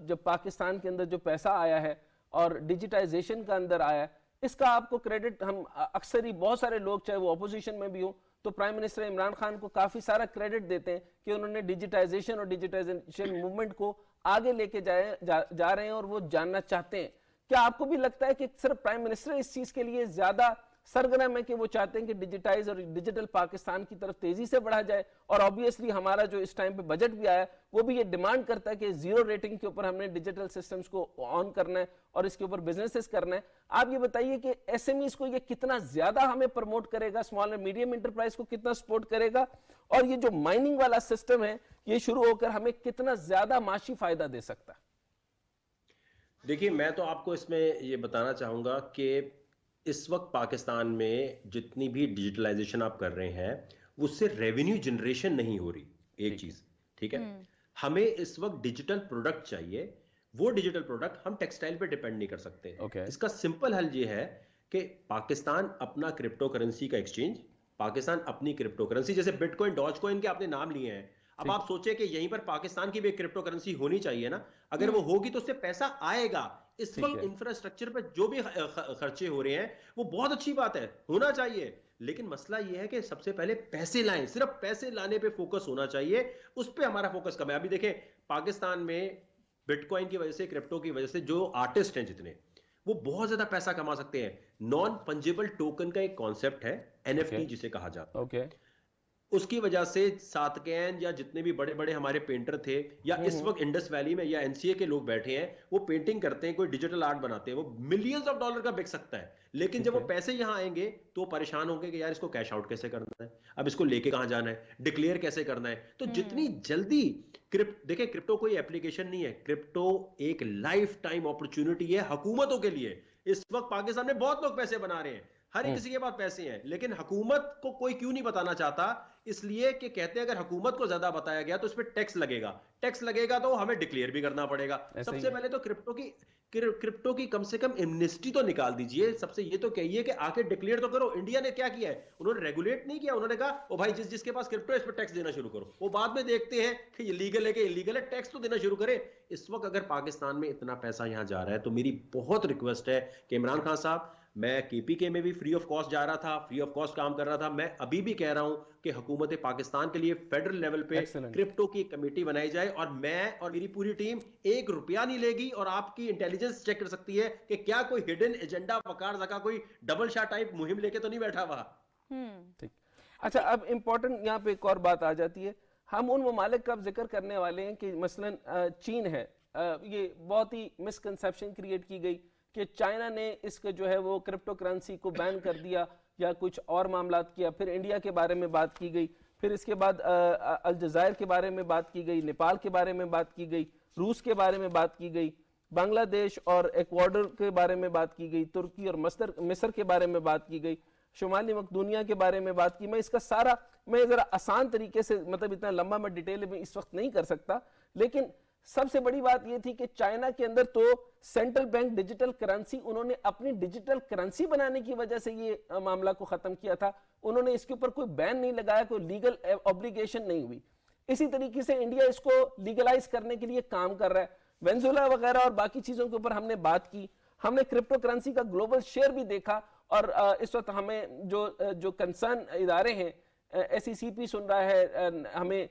जब पाकिस्तान के अंदर जो पैसा आया है और डिजिटाइजेशन का अंदर आया है, इसका आपको क्रेडिट हम अक्सर ही बहुत सारे लोग चाहे वो ऑपोजिशन में भी हो तो प्राइम मिनिस्टर इमरान खान को काफी सारा क्रेडिट देते हैं कि उन्होंने डिजिटाइजेशन और डिजिटाइजेशन मूवमेंट को आगे लेके जा रहे हैं और वो जानना चाहते हैं। क्या आपको भी लगता है कि सिर्फ प्राइम मिनिस्टर इस चीज के लिए ज्यादा सरगर्म है कि वो चाहते हैं कि डिजिटाइज और डिजिटल पाकिस्तान की तरफ तेजी से बढ़ा जाए? और ऑब्वियसली हमारा जो इस टाइम पे बजट भी आया वो भी ये डिमांड करता है कि जीरो रेटिंग के ऊपर हमने डिजिटल सिस्टम्स को ऑन करना है और इसके ऊपर बिजनेसेस करना है। आप ये बताइए कि एसएमईज को ये कितना ज्यादा हमें प्रमोट करेगा, स्मॉल एंड मीडियम इंटरप्राइज को कितना सपोर्ट करेगा, और ये जो माइनिंग वाला सिस्टम है ये शुरू होकर हमें कितना ज्यादा माशी फायदा दे सकता है? देखिए, मैं तो आपको इसमें ये बताना चाहूंगा कि इस वक्त पाकिस्तान में जितनी भी डिजिटलाइजेशन आप कर रहे हैं उससे रेवेन्यू जनरेशन नहीं हो रही, एक चीज, ठीक है। हमें इस वक्त डिजिटल प्रोडक्ट चाहिए, वो डिजिटल प्रोडक्ट हम टेक्सटाइल पे डिपेंड नहीं कर सकते। इसका सिंपल हल ये है कि पाकिस्तान अपना क्रिप्टो करेंसी का एक्सचेंज, पाकिस्तान अपनी क्रिप्टो करेंसी, जैसे बिटकॉइन, डॉज कॉइन के आपने नाम लिए हैं, अब आप सोचे कि यहीं पर पाकिस्तान की भी एक क्रिप्टो करेंसी होनी चाहिए ना। अगर वो होगी तो उससे पैसा आएगा। इस वक्त इंफ्रास्ट्रक्चर पर जो भी खर्चे हो रहे हैं वो बहुत अच्छी बात है, होना चाहिए, लेकिन मसला ये है कि सबसे पहले पैसे लाएं, सिर्फ पैसे लाने पे फोकस होना चाहिए, उस पे हमारा फोकस कम है। अभी देखें, पाकिस्तान में बिटकॉइन की वजह से, क्रिप्टो की वजह से जो आर्टिस्ट हैं जितने, वो बहुत ज्यादा पैसा कमा सकते हैं। नॉन फंजिबल टोकन का एक कॉन्सेप्ट है, एनएफटी जिसे कहा जाता है, उसकी वजह से सातकैन या जितने भी बड़े बड़े हमारे पेंटर थे, या इस वक्त इंडस वैली में या एनसीए के लोग बैठे हैं, वो पेंटिंग करते हैं, कोई डिजिटल आर्ट बनाते हैं, वो मिलियंस ऑफ डॉलर का बिक सकता है। लेकिन जब वो पैसे यहां आएंगे तो परेशान होंगे कि यार इसको कैश आउट कैसे करना है, अब इसको लेके कहां जाना है, डिक्लेयर कैसे करना है। तो जितनी जल्दी देखिए, क्रिप्टो कोई एप्लीकेशन नहीं है, क्रिप्टो एक लाइफ टाइम अपॉर्चुनिटी है हुकूमतों के लिए। इस वक्त पाकिस्तान में बहुत लोग पैसे बना रहे हैं, हर एक किसी के पास पैसे हैं, लेकिन हुकूमत को कोई क्यों नहीं बताना चाहता? इसलिए कि कहते हैं अगर हुकूमत को ज्यादा बताया गया तो इस पे टैक्स लगेगा, टैक्स लगेगा तो हमें डिक्लेयर भी करना पड़ेगा। सबसे पहले तो क्रिप्टो की कम से कम एमनेस्टी तो निकाल दीजिए। सबसे ये तो कहिए कि आके डिक्लेयर तो करो। इंडिया ने क्या किया है, उन्होंने रेगुलेट नहीं किया, उन्होंने कहा ओ भाई जिसके पास क्रिप्टो है इस पर टैक्स देना शुरू करो। वो बाद में देखते हैं कि ये लीगल है कि इलीगल है, टैक्स तो देना शुरू करे। इस वक्त अगर पाकिस्तान में इतना पैसा यहां जा रहा है तो मेरी बहुत रिक्वेस्ट है कि इमरान खान साहब, मैं केपीके में भी फ्री ऑफ कॉस्ट जा रहा था, फ्री ऑफ कॉस्ट काम कर रहा था, मैं अभी भी कह रहा हूं कि हुकूमत पाकिस्तान के लिए फेडरल लेवल पे क्रिप्टो की कमेटी बनाई जाए, और मैं और मेरी पूरी टीम ₹1 नहीं लेगी, और आपकी इंटेलिजेंस चेक कर सकती है कि क्या कोई हिडन एजेंडा वकार ज़का कोई डबल शाह टाइप मुहिम लेके तो नहीं बैठा हुआ। ठीक। अच्छा, अब इंपॉर्टेंट यहाँ पे एक और बात आ जाती है, हम उन ममालिक का जिक्र करने वाले हैं कि मसलन चीन है, ये बहुत ही मिसकंसेप्शन क्रिएट की गई कि चाइना ने इसके जो है वो क्रिप्टो करेंसी को बैन कर दिया या कुछ और मामलात किया। फिर इंडिया के बारे में बात की गई, फिर इसके बाद अलजायर के बारे में बात की गई, नेपाल के बारे में बात की गई, रूस के बारे में बात की गई, बांग्लादेश और इक्वाडोर के बारे में बात की गई, तुर्की और मिस्र के बारे में बात की गई, शुमाली मकदूनिया के बारे में बात की। मैं इसका सारा मैं जरा आसान तरीके से, मतलब इतना लंबा मैं डिटेल में इस वक्त नहीं कर सकता, लेकिन सबसे बड़ी बात यह थी कि चाइना के अंदर तो सेंट्रल बैंक डिजिटल करेंसी, उन्होंने अपनी डिजिटल करेंसी बनाने की वजह से ये मामला को खत्म किया था। उन्होंने इसके ऊपर कोई बैन नहीं लगाया, कोई लीगल ऑब्लिगेशन नहीं हुई। इसी तरीके से इंडिया इसको लीगलाइज करने के लिए काम कर रहा है। वेनेजुएला वगैरह और बाकी चीजों के ऊपर हमने बात की, हमने क्रिप्टो करेंसी का ग्लोबल शेयर भी देखा, और इस वक्त हमें जो कंसर्न इदारे हैं, SECP सुन रहा है, हमें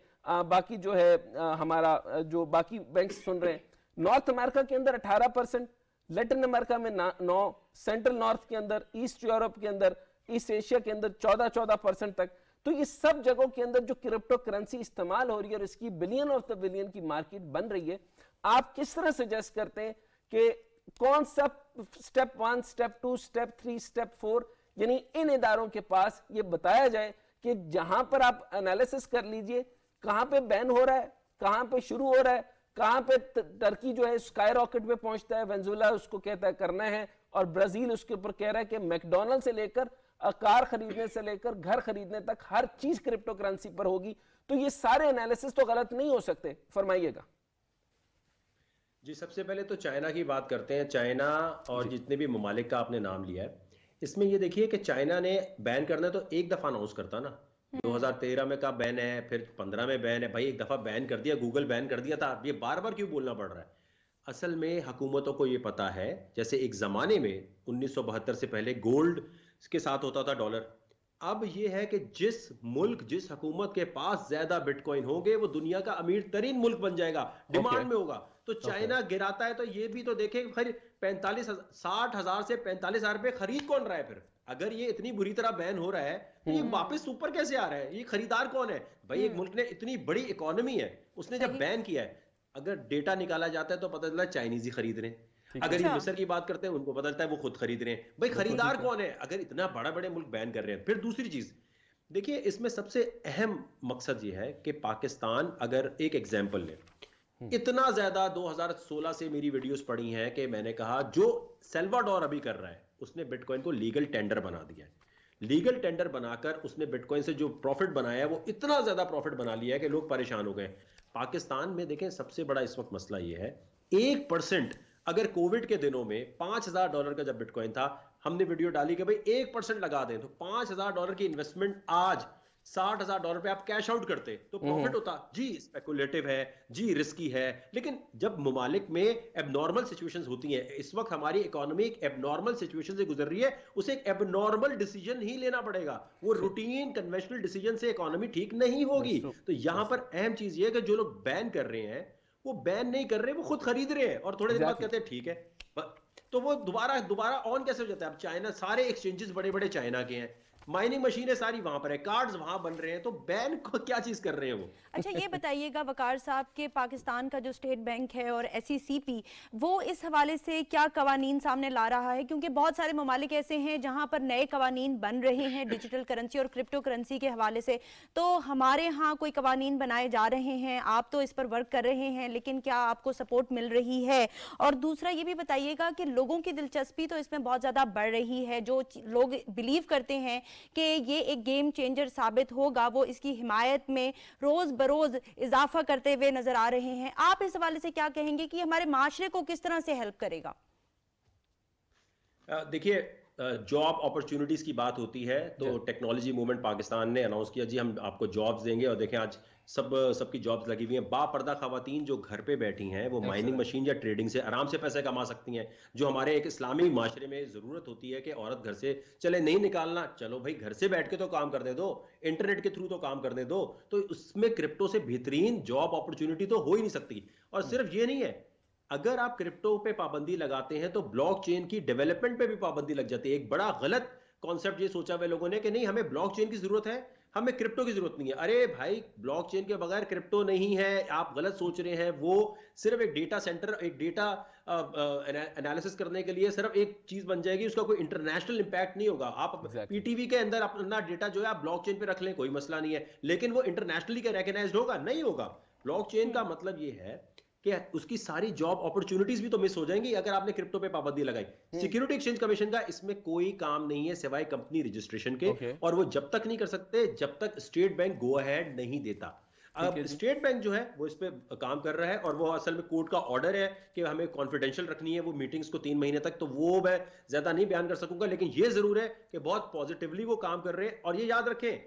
बाकी जो है हमारा जो बाकी बैंक सुन रहे हैं। नॉर्थ अमेरिका के अंदर 18%, लैटिन अमेरिका में 9, सेंट्रल नॉर्थ के अंदर, ईस्ट यूरोप के अंदर, ईस्ट एशिया के अंदर 14% तक। तो ये सब जगहों के अंदर जो क्रिप्टो करेंसी इस्तेमाल हो रही है और इसकी बिलियन ऑफ द बिलियन की मार्केट बन रही है, आप किस तरह सजेस्ट करते हैं कि कौन सा स्टेप 1, स्टेप 2, स्टेप 3, स्टेप 4, यानी इन इदारों के पास ये बताया जाए कि जहां पर आप एनालिसिस कर लीजिए कहां पे बैन हो रहा है, कहां पे शुरू हो रहा है, कहां पे टर्की जो है स्काई रॉकेट पे पहुंचता है, वेनेजुएला उसको कहता है करना है, और ब्राजील उसके ऊपर कह रहा है कि मैकडोनल्ड से लेकर कार खरीदने से लेकर घर खरीदने तक हर चीज क्रिप्टो करेंसी पर होगी। तो ये सारे एनालिसिस तो गलत नहीं हो सकते, फरमाइएगा। जी, सबसे पहले तो चाइना की बात करते हैं। चाइना और जितने भी ममालिक का आपने नाम लिया है, इसमें ये देखिए कि चाइना ने बैन करना तो एक दफा अनाउंस करता ना, 2013 में का बैन है, फिर 15 में बैन है। भाई एक दफा बैन कर दिया, गूगल बैन कर दिया था, ये बार बार क्यों बोलना पड़ रहा है? असल में हुकूमतों को ये पता है, जैसे एक जमाने में 1972 से पहले गोल्ड के साथ होता था डॉलर। अब ये है कि जिस मुल्क, जिस हुकूमत के पास ज्यादा बिटकॉइन होंगे वो दुनिया का अमीर तरीन मुल्क बन जाएगा, डिमांड में होगा। तो चाइना गिराता है तो ये भी तो देखें, फिर 60,000 से 45,000 रुपए खरीद कौन रहा है? फिर अगर ये इतनी बुरी तरह बैन हो रहा है तो ये वापस ऊपर कैसे आ रहा है? ये खरीदार कौन है भाई? एक मुल्क ने इतनी बड़ी इकोनॉमी है, उसने जब बैन किया है, अगर डेटा निकाला जाता है तो पता चलता है चाइनीज ही खरीद रहे हैं। अगर ये मिस्र की बात करते हैं, उनको पता चलता है वो खुद खरीद रहे हैं। भाई खरीदार कौन है अगर इतना बड़ा बड़े मुल्क बैन कर रहे हैं? फिर दूसरी चीज देखिए, इसमें सबसे अहम मकसद ये है कि पाकिस्तान, अगर एक एग्जाम्पल ले, इतना ज्यादा 2016 से मेरी वीडियोस पड़ी हैं कि मैंने कहा जो सेल्वाडोर अभी कर रहा है, उसने बिटकॉइन को लीगल टेंडर बना दिया है। लीगल टेंडर बनाकर उसने बिटकॉइन से जो प्रॉफिट बनाया है वो इतना ज्यादा प्रॉफिट बना लिया है कि लोग परेशान हो गए। पाकिस्तान में देखें सबसे बड़ा इस वक्त मसला ये है, 1% अगर कोविड के दिनों में $5,000 का जब बिटकॉइन था, हमने वीडियो डाली कि भाई 1% लगा दें तो $5,000 की इन्वेस्टमेंट आज $60,000 पे आप कैश आउट करते तो प्रॉफिट होता। जी स्पेकुलेटिव है, जी रिस्की है, लेकिन जब ममालिक में एबनॉर्मल सिचुएशंस होती हैं, इस वक्त हमारी इकोनॉमी एक एबनॉर्मल सिचुएशन से गुजर रही है, उसे एक एबनॉर्मल डिसीजन ही लेना पड़ेगा। वो रूटीन कन्वेंशनल डिसीजन से इकोनॉमी ठीक नहीं होगी। तो यहां पर अहम चीज ये है कि जो लोग बैन कर रहे हैं वो बैन नहीं कर रहे, वो खुद खरीद रहे हैं और थोड़े दिन बाद कहते हैं ठीक है, तो वो दोबारा ऑन कैसे हो जाता है? अब चाइना, सारे एक्सचेंजेस बड़े बड़े चाइना के हैं, माइनिंग मशीनें सारी वहां पर है, कार्ड्स वहां बन रहे हैं, तो बैन को क्या चीज कर रहे हैं वो? अच्छा ये बताइएगा वकार साहब के पाकिस्तान का जो स्टेट बैंक है और SECP, वो इस हवाले से क्या कवानीन सामने ला रहा है? क्योंकि बहुत सारे ममालिक ऐसे हैं जहां पर नए कवानीन बन रहे हैं डिजिटल करेंसी और क्रिप्टो करेंसी के हवाले से, तो हमारे यहाँ कोई कवानीन बनाए जा रहे हैं, आप तो इस पर वर्क कर रहे हैं, लेकिन क्या आपको सपोर्ट मिल रही है? और दूसरा ये भी बताइएगा कि लोगों की दिलचस्पी तो इसमें बहुत ज़्यादा बढ़ रही है, जो लोग बिलीव करते हैं कि ये एक गेम चेंजर साबित होगा, वो इसकी हिमायत में रोज बरोज इजाफा करते हुए नजर आ रहे हैं। आप इस हवाले से क्या कहेंगे कि हमारे माशरे को किस तरह से हेल्प करेगा? देखिए, जॉब अपॉर्चुनिटीज की बात होती है तो टेक्नोलॉजी मूवमेंट पाकिस्तान ने अनाउंस किया, जी हम आपको जॉब्स देंगे, और देखें आज सबकी जॉब्स लगी हुई हैं। बापर्दा खवातीन जो घर पे बैठी हैं वो माइनिंग मशीन या ट्रेडिंग से आराम से पैसे कमा सकती हैं, जो हमारे एक इस्लामी माशरे में ज़रूरत होती है कि औरत घर से चले नहीं निकालना, चलो भाई घर से बैठ के तो काम कर दे दो, इंटरनेट के थ्रू तो काम कर दे दो। तो उसमें क्रिप्टो से बेहतरीन जॉब अपॉर्चुनिटी तो हो ही नहीं सकती। और सिर्फ ये नहीं है, अगर आप क्रिप्टो पे पाबंदी लगाते हैं तो ब्लॉकचेन की डेवलपमेंट पे भी पाबंदी लग जाती है। एक बड़ा गलत कॉन्सेप्ट ये सोचा हुआ लोगों ने कि नहीं हमें ब्लॉकचेन की जरूरत है, हमें क्रिप्टो की जरूरत नहीं है। अरे भाई ब्लॉकचेन के बगैर क्रिप्टो नहीं है, आप गलत सोच रहे हैं। वो सिर्फ एक डेटा सेंटर, एक डेटा एनालिसिस करने के लिए सिर्फ एक चीज बन जाएगी, उसका कोई इंटरनेशनल इंपैक्ट नहीं होगा। आप पीटीवी के अंदर अपना डेटा जो है आप ब्लॉकचेन पे रख लें, कोई मसला नहीं है, लेकिन वो इंटरनेशनली क्या रिकॉग्नाइज्ड होगा? नहीं होगा। ब्लॉकचेन का मतलब ये है कि उसकी सारी जॉब अपॉर्चुनिटीज भी तो मिस हो जाएंगी अगर आपने क्रिप्टो पे पाबंदी लगाई। सिक्योरिटी एक्सचेंज कमीशन का इसमें कोई काम नहीं है सिवाय कंपनी रजिस्ट्रेशन के, और वो जब तक नहीं कर सकते जब तक स्टेट बैंक गो अहेड नहीं देता। अब स्टेट बैंक जो है वो इस पे काम कर रहा है, और वो असल में कोर्ट का ऑर्डर है कि हमें कॉन्फिडेंशियल रखनी है वो मीटिंग्स को 3 महीने तक, तो वो मैं ज्यादा नहीं बयान कर सकूंगा, लेकिन ये जरूर है कि बहुत पॉजिटिवली वो काम कर रहे हैं। और ये याद रखें,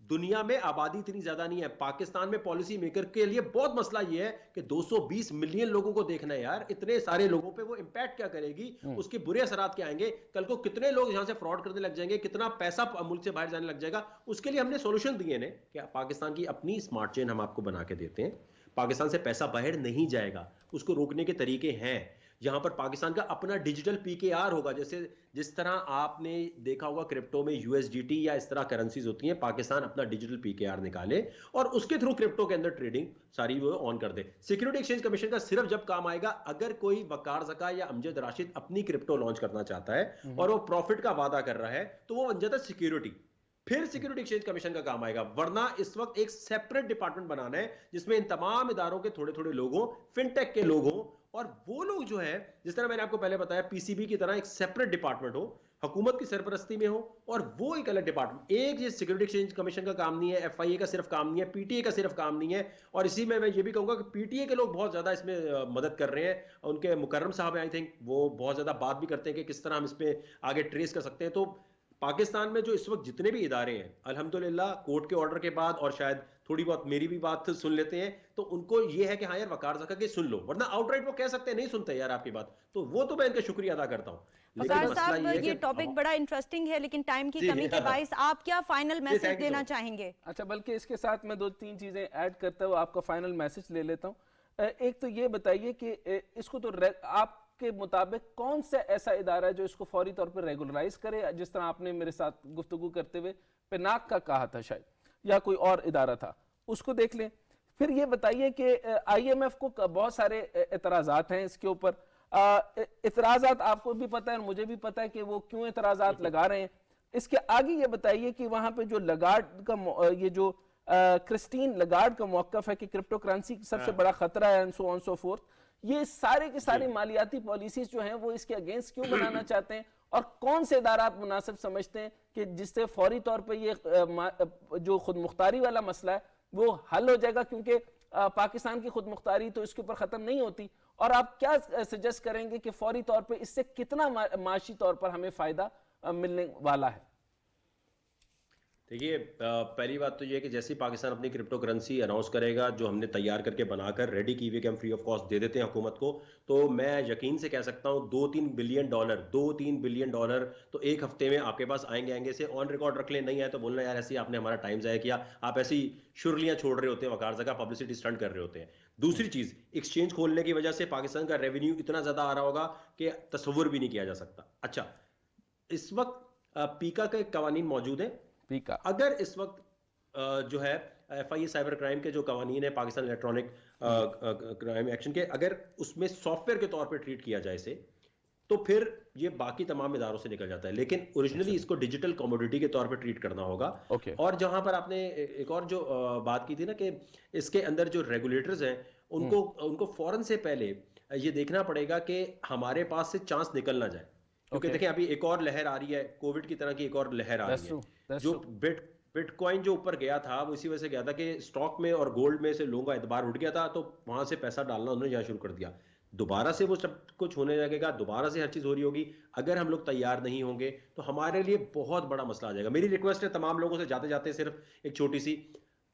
दुनिया में आबादी इतनी ज्यादा नहीं है। पाकिस्तान में पॉलिसी मेकर के लिए बहुत मसला यह है कि 220 मिलियन लोगों को देखना है यार, इतने सारे लोगों पे वो इंपैक्ट क्या करेगी, उसके बुरे असरात क्या आएंगे, कल को कितने लोग यहां से फ्रॉड करने लग जाएंगे, कितना पैसा मुल्क से बाहर जाने लग जाएगा। उसके लिए हमने सॉल्यूशन दिए ने कि पाकिस्तान की अपनी स्मार्ट चेन हम आपको बना के देते हैं, पाकिस्तान से पैसा बाहर नहीं जाएगा, उसको रोकने के तरीके हैं। यहां पर पाकिस्तान का अपना डिजिटल पीकेआर होगा, जैसे जिस तरह आपने देखा होगा क्रिप्टो में यूएसडीटी या इस तरह करेंसीज होती हैं, पाकिस्तान अपना डिजिटल पीकेआर निकाले और उसके थ्रू क्रिप्टो के अंदर ट्रेडिंग सारी वो ऑन कर दे। सिक्योरिटी एक्सचेंज कमीशन का सिर्फ जब काम आएगा अगर कोई वकार ज़का या अमजद राशिद अपनी क्रिप्टो लॉन्च करना चाहता है और वो प्रॉफिट का वादा कर रहा है तो वो बन जाता है सिक्योरिटी, फिर सिक्योरिटी एक्सचेंज कमीशन का काम आएगा। वरना इस वक्त एक सेपरेट डिपार्टमेंट बनाना है जिसमें इन तमाम इदारों के थोड़े थोड़े लोग हों, फिनटेक के लोग हों, और वो लोग जो है जिस तरह मैंने आपको पहले बताया पीसीबी की तरह एक सेपरेट डिपार्टमेंट हो, हुकूमत की सरपरस्ती में हो, और वो एक अलग डिपार्टमेंट। एक ये सिक्योरिटी एक्सचेंज कमीशन का काम नहीं है, एफआईए का सिर्फ काम नहीं है, पीटीए का सिर्फ काम नहीं है। और इसी में मैं ये भी कहूंगा कि पीटीए के लोग बहुत ज्यादा इसमें मदद कर रहे हैं, उनके मुकर्रम साहब आई थिंक वो बहुत ज्यादा बात भी करते हैं कि किस तरह हम इसमें आगे ट्रेस कर सकते हैं। तो पाकिस्तान में जो इस वक्त जितने भी इदारे हैं अल्हम्दुलिल्लाह कोर्ट के ऑर्डर के बाद, और शायद थोड़ी बहुत मेरी भी बात सुन लेते हैं, तो उनको ये है कि हाँ यार वकार ज़का के सुन लो, वरना आउटराइट वो कह सकते हैं नहीं सुनते यार आपकी बात, तो वो तो मैं इनका शुक्रिया अदा करता हूँ। वकार साहब ये टॉपिक बड़ा इंटरेस्टिंग है, लेकिन टाइम की कमी के बाइस आप क्या फाइनल मैसेज देना चाहेंगे? अच्छा, बल्कि इसके साथ मैं 2-3 चीजें ऐड करता हूँ, आपका फाइनल मैसेज ले लेता हूँ। एक तो ये बताइए कि इसको तो आप के मुताबिक कौन सा ऐसा इदारा है जो इसको फौरी तौर पर रेगुलराइज करे, जिस तरह आपने मेरे साथ गुफ्तगू करते हुए पेनाक का कहा था शायद, या कोई और इदारा था, उसको देख लें। फिर ये बताइए कि आईएमएफ को बहुत सारे एतराज़ात हैं इसके ऊपर। एतराज़ात आपको भी पता है और मुझे भी पता है कि वो क्यों एतराज़ात लगा रहे हैं। इसके आगे ये बताइए कि वहां पे जो लगार्ड का ये जो क्रिस्टीन लगार्ड का मौक़िफ़ है कि क्रिप्टो करेंसी सबसे बड़ा खतरा है, सो ऑन सो फोर्थ, ये सारे के सारे मालियाती पॉलिसीज जो हैं वो इसके अगेंस्ट क्यों बनाना चाहते हैं, और कौन से इदारा आप मुनासिब समझते हैं कि जिससे फौरी तौर पे ये जो खुद मुख्तारी वाला मसला है वो हल हो जाएगा, क्योंकि पाकिस्तान की खुद मुख्तारी तो इसके ऊपर ख़त्म नहीं होती। और आप क्या सजेस्ट करेंगे कि फौरी तौर पे इससे कितना माशी तौर पर हमें फ़ायदा मिलने वाला है? देखिए, पहली बात तो ये है कि जैसे ही पाकिस्तान अपनी क्रिप्टो करेंसी अनाउंस करेगा, जो हमने तैयार करके बनाकर रेडी की हुई कि हम फ्री ऑफ कॉस्ट दे देते हैं हुकूमत को, तो मैं यकीन से कह सकता हूँ 2-3 बिलियन डॉलर तो एक हफ्ते में आपके पास आएंगे से। ऑन रिकॉर्ड रख लें, नहीं आए तो बोलना यार ऐसे ही आपने हमारा टाइम ज़ाया किया, आप ऐसी शुरलियाँ छोड़ रहे होते हैं, वकार ज़का पब्लिसिटी स्टंट कर रहे होते हैं। दूसरी चीज़, एक्सचेंज खोलने की वजह से पाकिस्तान का रेवेन्यू इतना ज़्यादा आ रहा होगा कि तस्वुर भी नहीं किया जा सकता। अच्छा, इस वक्त पीका के कवानीन मौजूद हैं। अगर इस वक्त जो है एफआईए साइबर क्राइम के जो कवानीन है पाकिस्तान इलेक्ट्रॉनिक क्राइम एक्शन के, अगर उसमें सॉफ्टवेयर के तौर पे ट्रीट किया जाए इसे, तो फिर ये बाकी तमाम इदारों से निकल जाता है। लेकिन ओरिजिनली इसको डिजिटल कमोडिटी के तौर पे ट्रीट करना होगा। और जहां पर आपने एक और जो बात की थी ना कि इसके अंदर जो रेगुलेटर्स हैं उनको फौरन से पहले ये देखना पड़ेगा कि हमारे पास से चांस निकल ना जाए, क्योंकि देखें अभी एक और लहर आ रही है, कोविड की तरह की एक और लहर आ रही है। जो बिटकॉइन जो ऊपर गया था वो इसी वजह से गया था कि स्टॉक में और गोल्ड में से लोगों का एतबार उठ गया था, तो वहां से पैसा डालना उन्होंने यहाँ शुरू कर दिया। दोबारा से वो सब कुछ होने लगेगा, दोबारा से हर चीज हो रही होगी। अगर हम लोग तैयार नहीं होंगे तो हमारे लिए बहुत बड़ा मसला आ जाएगा। मेरी रिक्वेस्ट है तमाम लोगों से जाते जाते सिर्फ एक छोटी सी,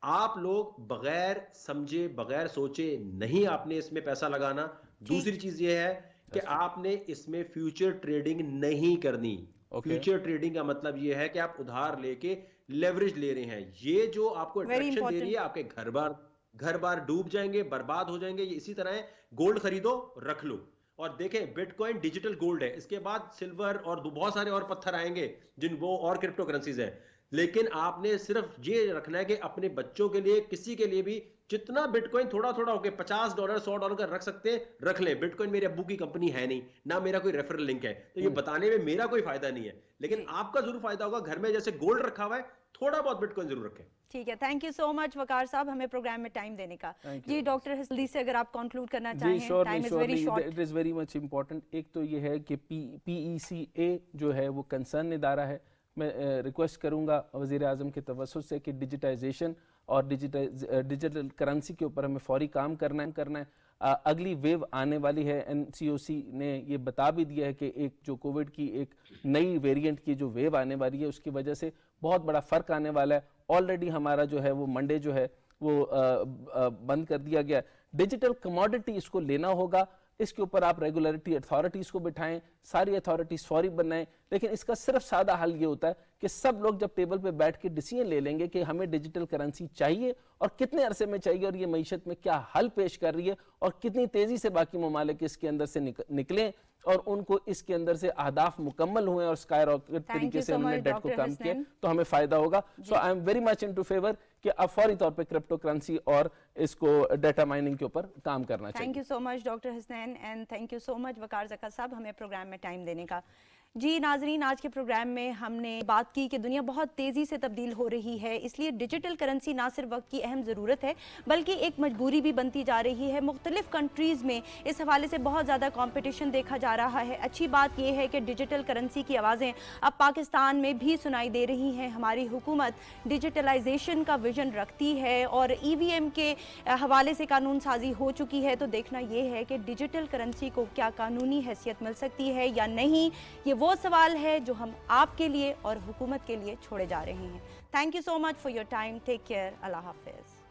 आप लोग बगैर समझे बगैर सोचे नहीं आपने इसमें पैसा लगाना। दूसरी चीज ये है कि आपने इसमें फ्यूचर ट्रेडिंग नहीं करनी। फ्यूचर ट्रेडिंग का मतलब ये है कि आप उधार लेके लेवरेज ले रहे हैं। ये जो आपको अट्रैक्शन दे रही है, आपके घर बार डूब जाएंगे, बर्बाद हो जाएंगे। ये इसी तरह है, गोल्ड खरीदो, रख लो। और देखें बिटकॉइन डिजिटल गोल्ड है, इसके बाद सिल्वर और बहुत सारे और पत्थर आएंगे जिन वो और क्रिप्टो करेंसीज है। लेकिन आपने सिर्फ ये रखना है कि अपने बच्चों के लिए, किसी के लिए भी जितना बिटकॉइन थोड़ा थोड़ा होके $50 $100 का रख सकते हैं, रख लें। बिटकॉइन मेरे अब्बू की कंपनी है नहीं, ना मेरा कोई रेफरल लिंक है, तो ये बताने में मेरा कोई फायदा नहीं है, लेकिन आपका जरूर फायदा होगा। घर में जैसे गोल्ड रखा हुआ है, थोड़ा बहुत बिटकॉइन जरूर रखें। ठीक है, थैंक यू सो मच वकार साहब हमें प्रोग्राम में टाइम देने का। जी डॉक्टर जल्दी से अगर आप कंक्लूड करना चाहें, time is very short. It is very much important. एक तो ये है कि PECA जो है वो कंसर्न इदारा है। मैं रिक्वेस्ट करूंगा वज़ीर आज़म के तवस्सुत से कि डिजिटाइजेशन और डिजिटल करेंसी के ऊपर हमें फौरी काम करना है। अगली वेव आने वाली है। NCOC ने ये बता भी दिया है कि एक जो कोविड की एक नई वेरिएंट की जो वेव आने वाली है उसकी वजह से बहुत बड़ा फ़र्क आने वाला है, ऑलरेडी हमारा जो है वो मंडे जो है वो बंद कर दिया गया। डिजिटल कमोडिटी इसको लेना होगा, इसके ऊपर आप रेगुलेटरी अथॉरिटीज को बिठाएं, सारी अथॉरिटीज फौरी बनाएं, लेकिन इसका सिर्फ सादा हल ये होता है कि सब लोग जब टेबल पे बैठ के डिसीजन ले लेंगे कि हमें डिजिटल करेंसी चाहिए और कितने अरसे में चाहिए और ये मईशत में क्या हल पेश कर रही है और कितनी तेजी से बाकी ममालिक इसके अंदर से निकलें और उनको इसके अंदर से अहदाफ मुकम्मल हुए और स्काई रॉकेट तरीके से उन्होंने डेट को कम किया, तो हमें फायदा होगा। So I am very much in to favour कि अब फौरी तौर पे क्रिप्टो करेंसी और इसको डेटा माइनिंग के ऊपर काम करना चाहिए। Thank you so much doctor Hasnain and thank you so much Waqar Zaka साहब हमें प्रोग्राम में टाइम देने का। जी नाजरीन, आज के प्रोग्राम में हमने बात की कि दुनिया बहुत तेज़ी से तब्दील हो रही है, इसलिए डिजिटल करेंसी ना सिर्फ वक्त की अहम ज़रूरत है बल्कि एक मजबूरी भी बनती जा रही है। मुख्तलिफ कंट्रीज़ में इस हवाले से बहुत ज़्यादा कंपटीशन देखा जा रहा है। अच्छी बात यह है कि डिजिटल करेंसी की आवाज़ें अब पाकिस्तान में भी सुनाई दे रही हैं। हमारी हुकूमत डिजिटलाइजेशन का विजन रखती है और EVM के हवाले से कानून साजी हो चुकी है। तो देखना यह है कि डिजिटल करेंसी को क्या कानूनी हैसियत मिल सकती है या नहीं, ये वो सवाल है जो हम आपके लिए और हुकूमत के लिए छोड़े जा रहे हैं। Thank you so much for your time. Take care. Allah हाफिज़।